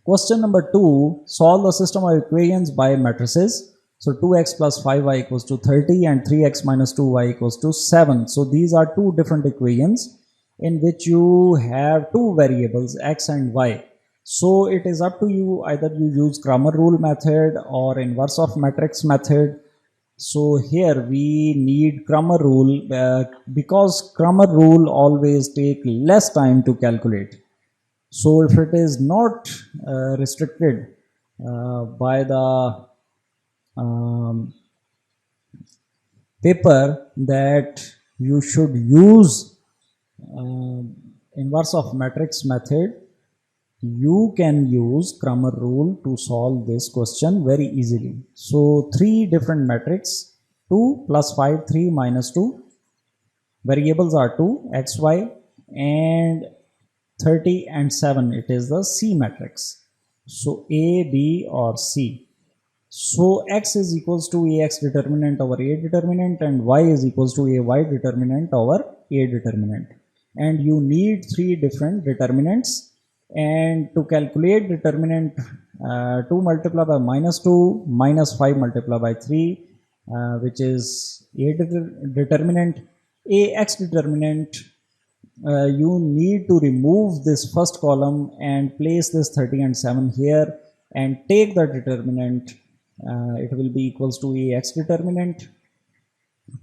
Question number 2, solve the system of equations by matrices. So 2x plus 5y equals to 30 and 3x minus 2y equals to 7. So these are two different equations in which you have two variables x and y. So it is up to you, either you use Cramer rule method or inverse of matrix method. So here we need Cramer rule because Cramer rule always take less time to calculate. So if it is not restricted by the paper that you should use inverse of matrix method, you can use Cramer rule to solve this question very easily. So three different matrix, 2 plus 5, 3 minus 2, variables are 2, x, y, and 30 and 7, it is the C matrix. So A, B or C. So x is equals to ax determinant over A determinant and y is equals to ay determinant over A determinant. And you need three different determinants, and to calculate determinant 2 multiplied by minus 2 minus 5 multiplied by 3 which is A determinant, Ax determinant, you need to remove this first column and place this 30 and 7 here and take the determinant. It will be equals to Ax determinant.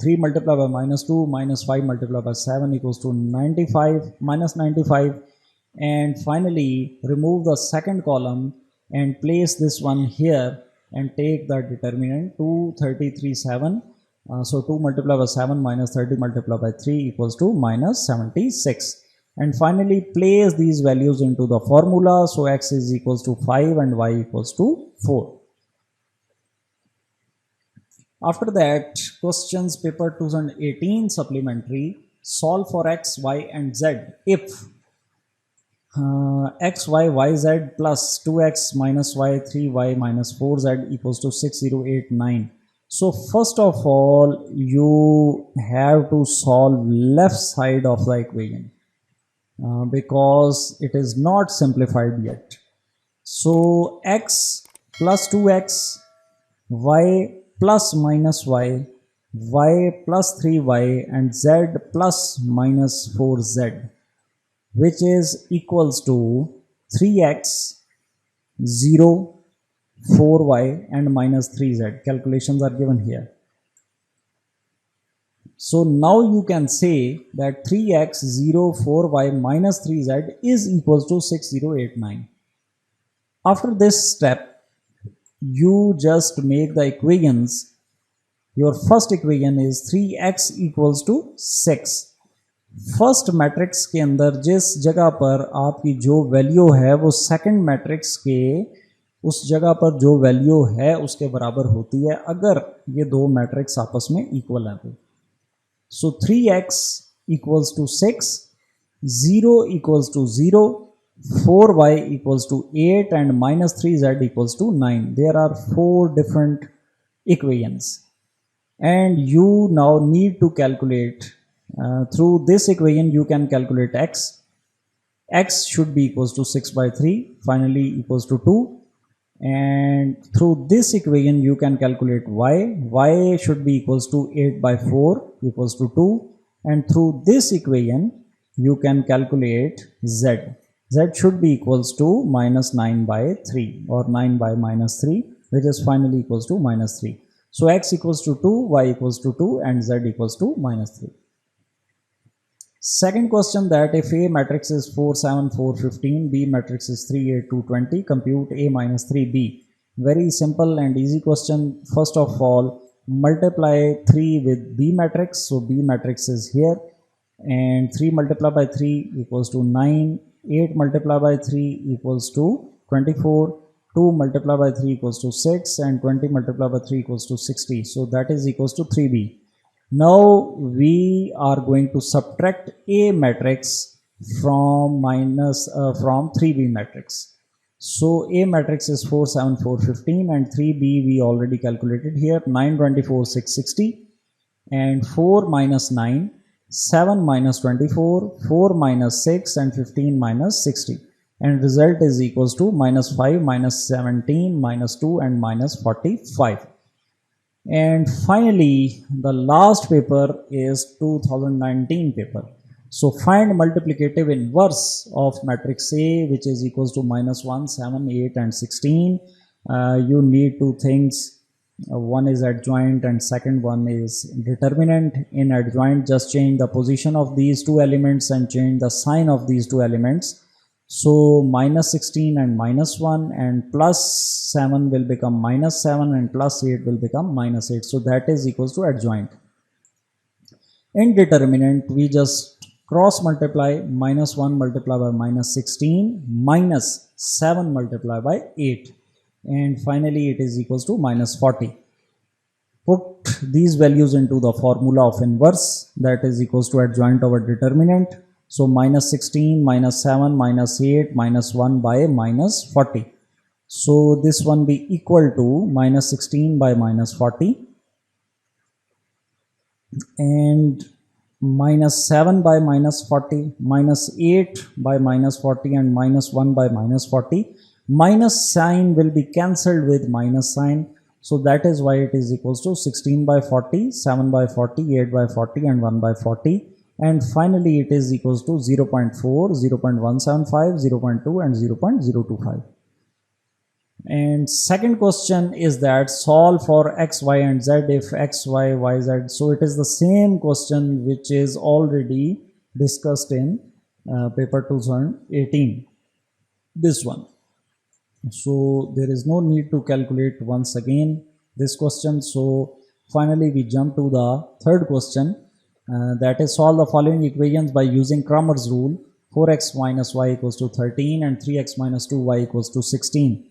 3 multiplied by minus 2 minus 5 multiplied by 7 equals to 95 minus 95, and finally remove the second column and place this one here and take the determinant 2, 33, 7. So 2 multiplied by 7 minus 30 multiplied by 3 equals to minus 76. And finally place these values into the formula. So x is equals to 5 and y equals to 4. After that, questions paper 2018 supplementary, solve for x, y and z if x, y, y, z plus 2x minus y, 3y minus 4z equals to 6089. So first of all, you have to solve left side of the equation because it is not simplified yet. So x plus 2x, y plus minus y, y plus 3y and z plus minus 4z, which is equals to 3x, 0, 4y and minus 3z. Calculations are given here. So now you can say that 3x, 0, 4y minus 3z is equals to 6089. After this step, you just make the equations. Your first equation is 3x equals to 6. First matrix के अंदर जिस जगह पर आपकी जो value है वो second matrix के उस जगह पर जो वैल्यू है उसके बराबर होती है अगर ये दो मैट्रिक्स आपस में इक्वल है तो. So 3x equals to 6, 0 equals to 0, 4y equals to 8 and minus 3z equals to 9. There are 4 different equations and you now need to calculate through this equation you can calculate x. X should be equals to 6 by 3 finally equals to 2, and through this equation you can calculate y. Y should be equals to 8 by 4 equals to 2, and through this equation you can calculate z. Z should be equals to minus 9 by 3 or 9 by minus 3, which is finally equals to minus 3. So x equals to 2, y equals to 2 and z equals to minus 3. Second question, that if A matrix is 4, 7, 4, 15, B matrix is 3, 8, 2, 20, compute A minus 3B. Very simple and easy question. First of all, multiply 3 with B matrix. So B matrix is here, and 3 multiplied by 3 equals to 9, 8 multiplied by 3 equals to 24, 2 multiplied by 3 equals to 6, and 20 multiplied by 3 equals to 60. So that is equals to 3B. Now we are going to subtract A matrix from 3B matrix. So A matrix is 4, 7, 4, 15, and 3B we already calculated here, 9, 24, 6, 60, and 4 minus 9, 7 minus 24, 4 minus 6, and 15 minus 60, and result is equals to minus 5, minus 17, minus 2, and minus 45. And finally the last paper is 2019 paper. So find multiplicative inverse of matrix A, which is equals to minus 1, 7, 8, and 16. You need two things. One is adjoint and second one is determinant. In adjoint, just change the position of these two elements and change the sign of these two elements. So minus 16 and minus 1 and plus 7 will become minus 7 and plus 8 will become minus 8. So that is equals to adjoint. In determinant, we just cross multiply, minus 1 multiply by minus 16 minus 7 multiply by 8, and finally it is equals to minus 40. Put these values into the formula of inverse, that is equals to adjoint over determinant. So minus 16 minus 7 minus 8 minus 1 by minus 40. So this one be equal to minus 16 by minus 40, and minus 7 by minus 40, minus 8 by minus 40, and minus 1 by minus 40. Minus sign will be cancelled with minus sign. So that is why it is equals to 16 by 40, 7 by 40, 8 by 40, and 1 by 40. And finally it is equals to 0 0.4, 0 0.175, 0 0.2, and 0 0.025. And second question is that solve for x, y, and z if x, y, y, z. So it is the same question which is already discussed in paper 2018, this one. So there is no need to calculate once again this question. So finally we jump to the third question, that is solve the following equations by using Cramer's rule. 4x minus y equals to 13 and 3x minus 2y equals to 16.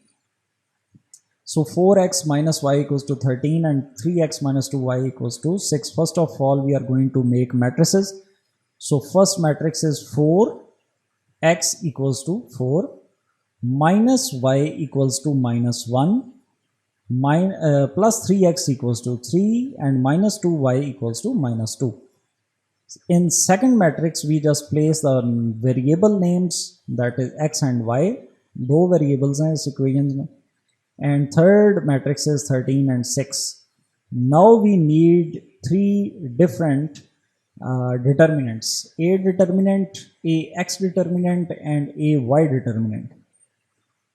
So 4x minus y equals to 13 and 3x minus 2y equals to 6. First of all, we are going to make matrices. So first matrix is 4x equals to 4 minus y equals to minus 1 plus 3x equals to 3 and minus 2y equals to minus 2. In second matrix, we just place the variable names, that is x and y. दो variables हैं इस equations में. And third matrix is 13 and 6. Now we need three different determinants: a determinant, a x determinant, and a y determinant.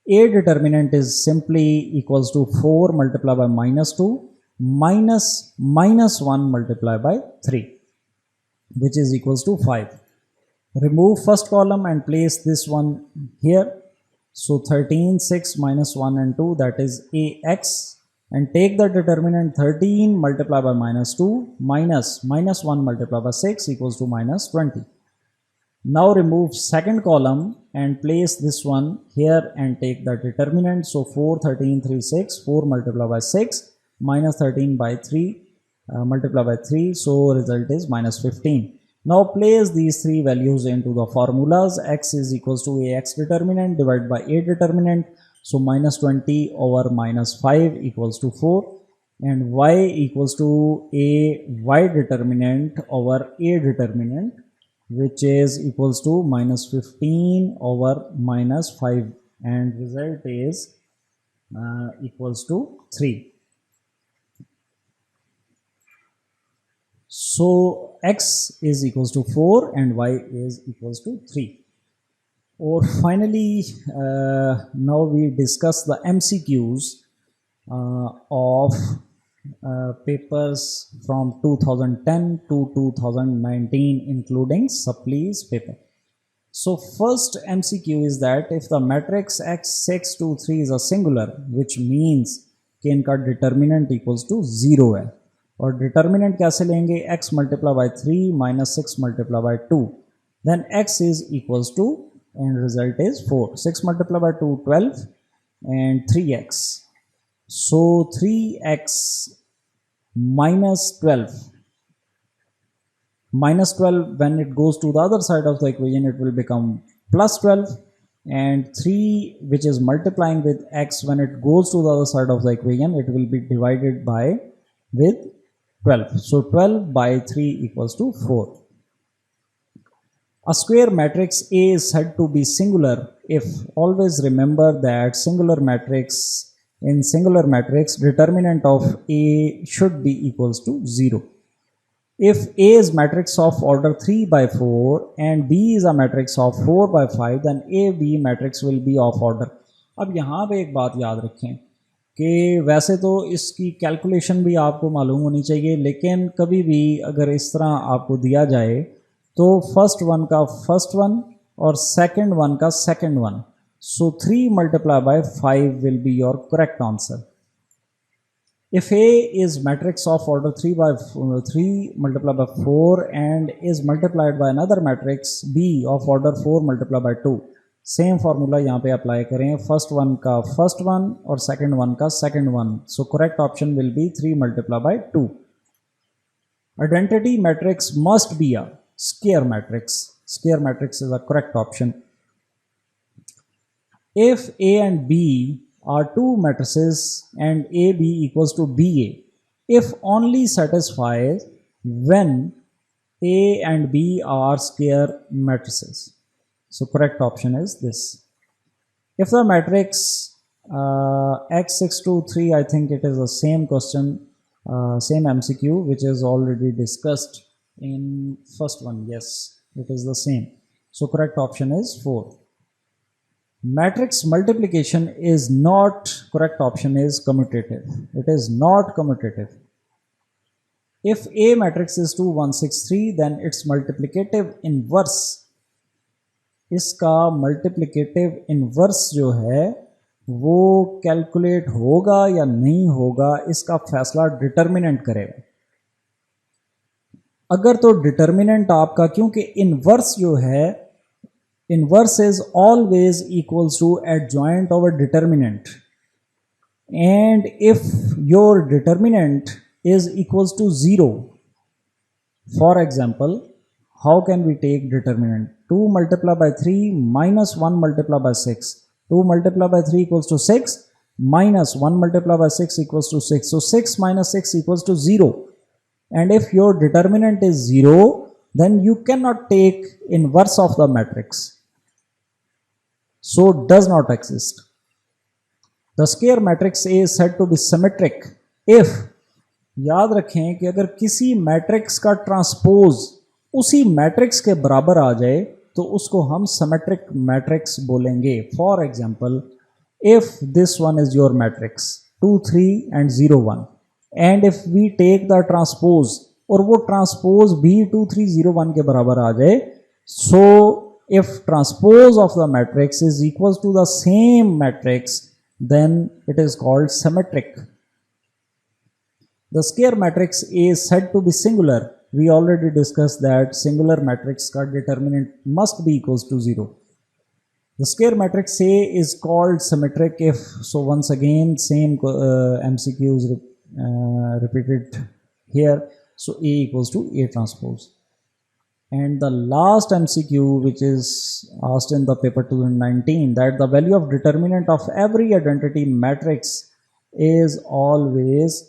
A determinant is simply equals to 4 multiplied by minus 2 minus minus 1 multiplied by 3, which is equals to 5. Remove first column and place this one here. So 13, 6 minus 1 and 2, that is ax, and take the determinant 13 multiplied by minus 2 minus minus 1 multiplied by 6 equals to minus 20. Now remove second column and place this one here and take the determinant. So 4, 13, 3, 6, 4 multiplied by 6 minus 13 by 3 multiplied by 3, so result is minus 15. Now place these three values into the formulas. X is equals to ax determinant divided by a determinant, so minus 20 over minus 5 equals to 4, and y equals to a y determinant over a determinant, which is equals to minus 15 over minus 5, and result is equals to 3. So x is equals to 4 and y is equals to 3. Or finally, now we discuss the MCQs of papers from 2010 to 2019, including supplies paper. So first MCQ is that if the matrix x 6 2 3 is a singular, which means कि इनका determinant equals to 0 है. और determinant कैसे लेंगे? x multiply by 3 minus 6 multiply by 2, then x is equals to, and result is 4. 6 multiply by 2 12 and 3x. So 3x minus 12 minus 12, when it goes to the other side of the equation, it will become plus 12, and 3, which is multiplying with x, when it goes to the other side of the equation, it will be divided by with 12. So 12 by 3 equals to 4. A square matrix A is said to be singular if, always remember that in singular matrix determinant of A should be equals to 0. If A is matrix of order 3 by 4 and B is a matrix of 4 by 5, then AB matrix will be of order. अब यहाँ पे एक बात याद रखें कि वैसे तो इसकी कैलकुलेशन भी आपको मालूम होनी चाहिए, लेकिन कभी भी अगर इस तरह आपको दिया जाए तो फर्स्ट वन का फर्स्ट वन और सेकंड वन का second one, so 3 multiplied by 5 will be your correct answer. If A is matrix of order 3 by 3 multiplied by 4 and is multiplied by another matrix B of order 4 multiplied by 2, same formula यहाँ पे apply करें, first one का first one और second one का second one, so correct option will be 3 multiplied by 2. Identity matrix must be a square matrix. Square matrix is a correct option. If A and B are two matrices and AB equals to BA, if only satisfies when A and B are square matrices. So correct option is this. If the matrix x623, I think it is the same question, same MCQ which is already discussed in first one. Yes, it is the same. So correct option is 4. Matrix multiplication is not, correct option is commutative. It is not commutative. If A matrix is 2 1 6 3, then its multiplicative inverse, इसका multiplicative inverse जो है वो calculate होगा या नहीं होगा, इसका फैसला डिटर्मिनेंट करेगा. अगर तो डिटर्मिनेंट आपका, क्योंकि इन्वर्स जो है, inverse is always equals to adjoint over determinant, and if your determinant is equals to 0, for example, how can we take determinant? 2 multiplied by 3 minus 1 multiplied by 6. 2 multiplied by 3 equals to 6, minus 1 multiplied by 6 equals to 6. So 6 minus 6 equals to 0. And if your determinant is 0, then you cannot take inverse of the matrix. So does not exist. The square matrix A is said to be symmetric if, याद रखें कि अगर किसी matrix का transpose उसी matrix के बराबर आ जाए तो उसको हम सिमेट्रिक मैट्रिक्स बोलेंगे. For example, if this one is your matrix 2 3 and 0 1, and if we take the transpose और वो ट्रांसपोज भी 2 3 0 1 के बराबर आ जाए, so if transpose of the matrix is equal to the same matrix, then it is called symmetric. The square matrix A is said to be singular. We already discussed that singular matrix का determinant must be equals to 0. The square matrix A is called symmetric if, so once again same MCQs repeated here. So A equals to A transpose. And the last MCQ which is asked in the paper 2019, that the value of determinant of every identity matrix is always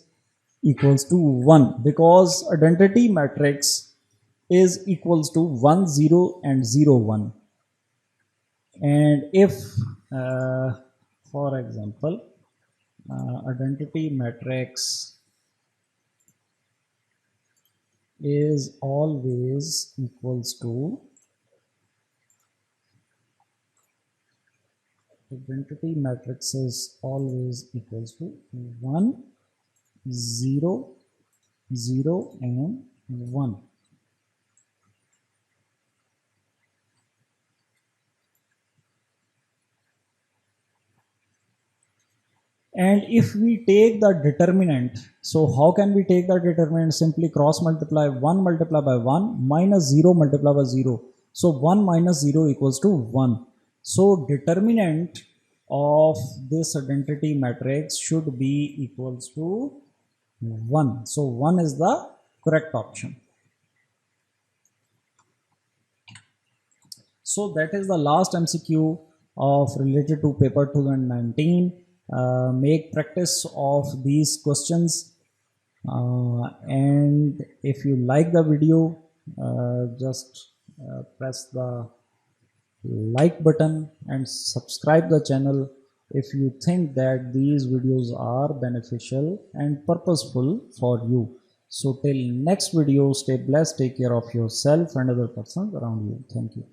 equals to 1, because identity matrix is equals to 1 0 and 0 1. And if for example identity matrix is always equals to, identity matrix is always equals to 1 0 0 and 1, and if we take the determinant, so how can we take the determinant? Simply cross multiply 1 multiplied by 1 minus 0 multiplied by 0, so 1 minus 0 equals to 1. So determinant of this identity matrix should be equals to 1. So 1 is the correct option. So that is the last MCQ of related to paper 2019. Make practice of these questions, and if you like the video, just press the like button and subscribe the channel if you think that these videos are beneficial and purposeful for you. So till next video, stay blessed, take care of yourself and other persons around you. Thank you.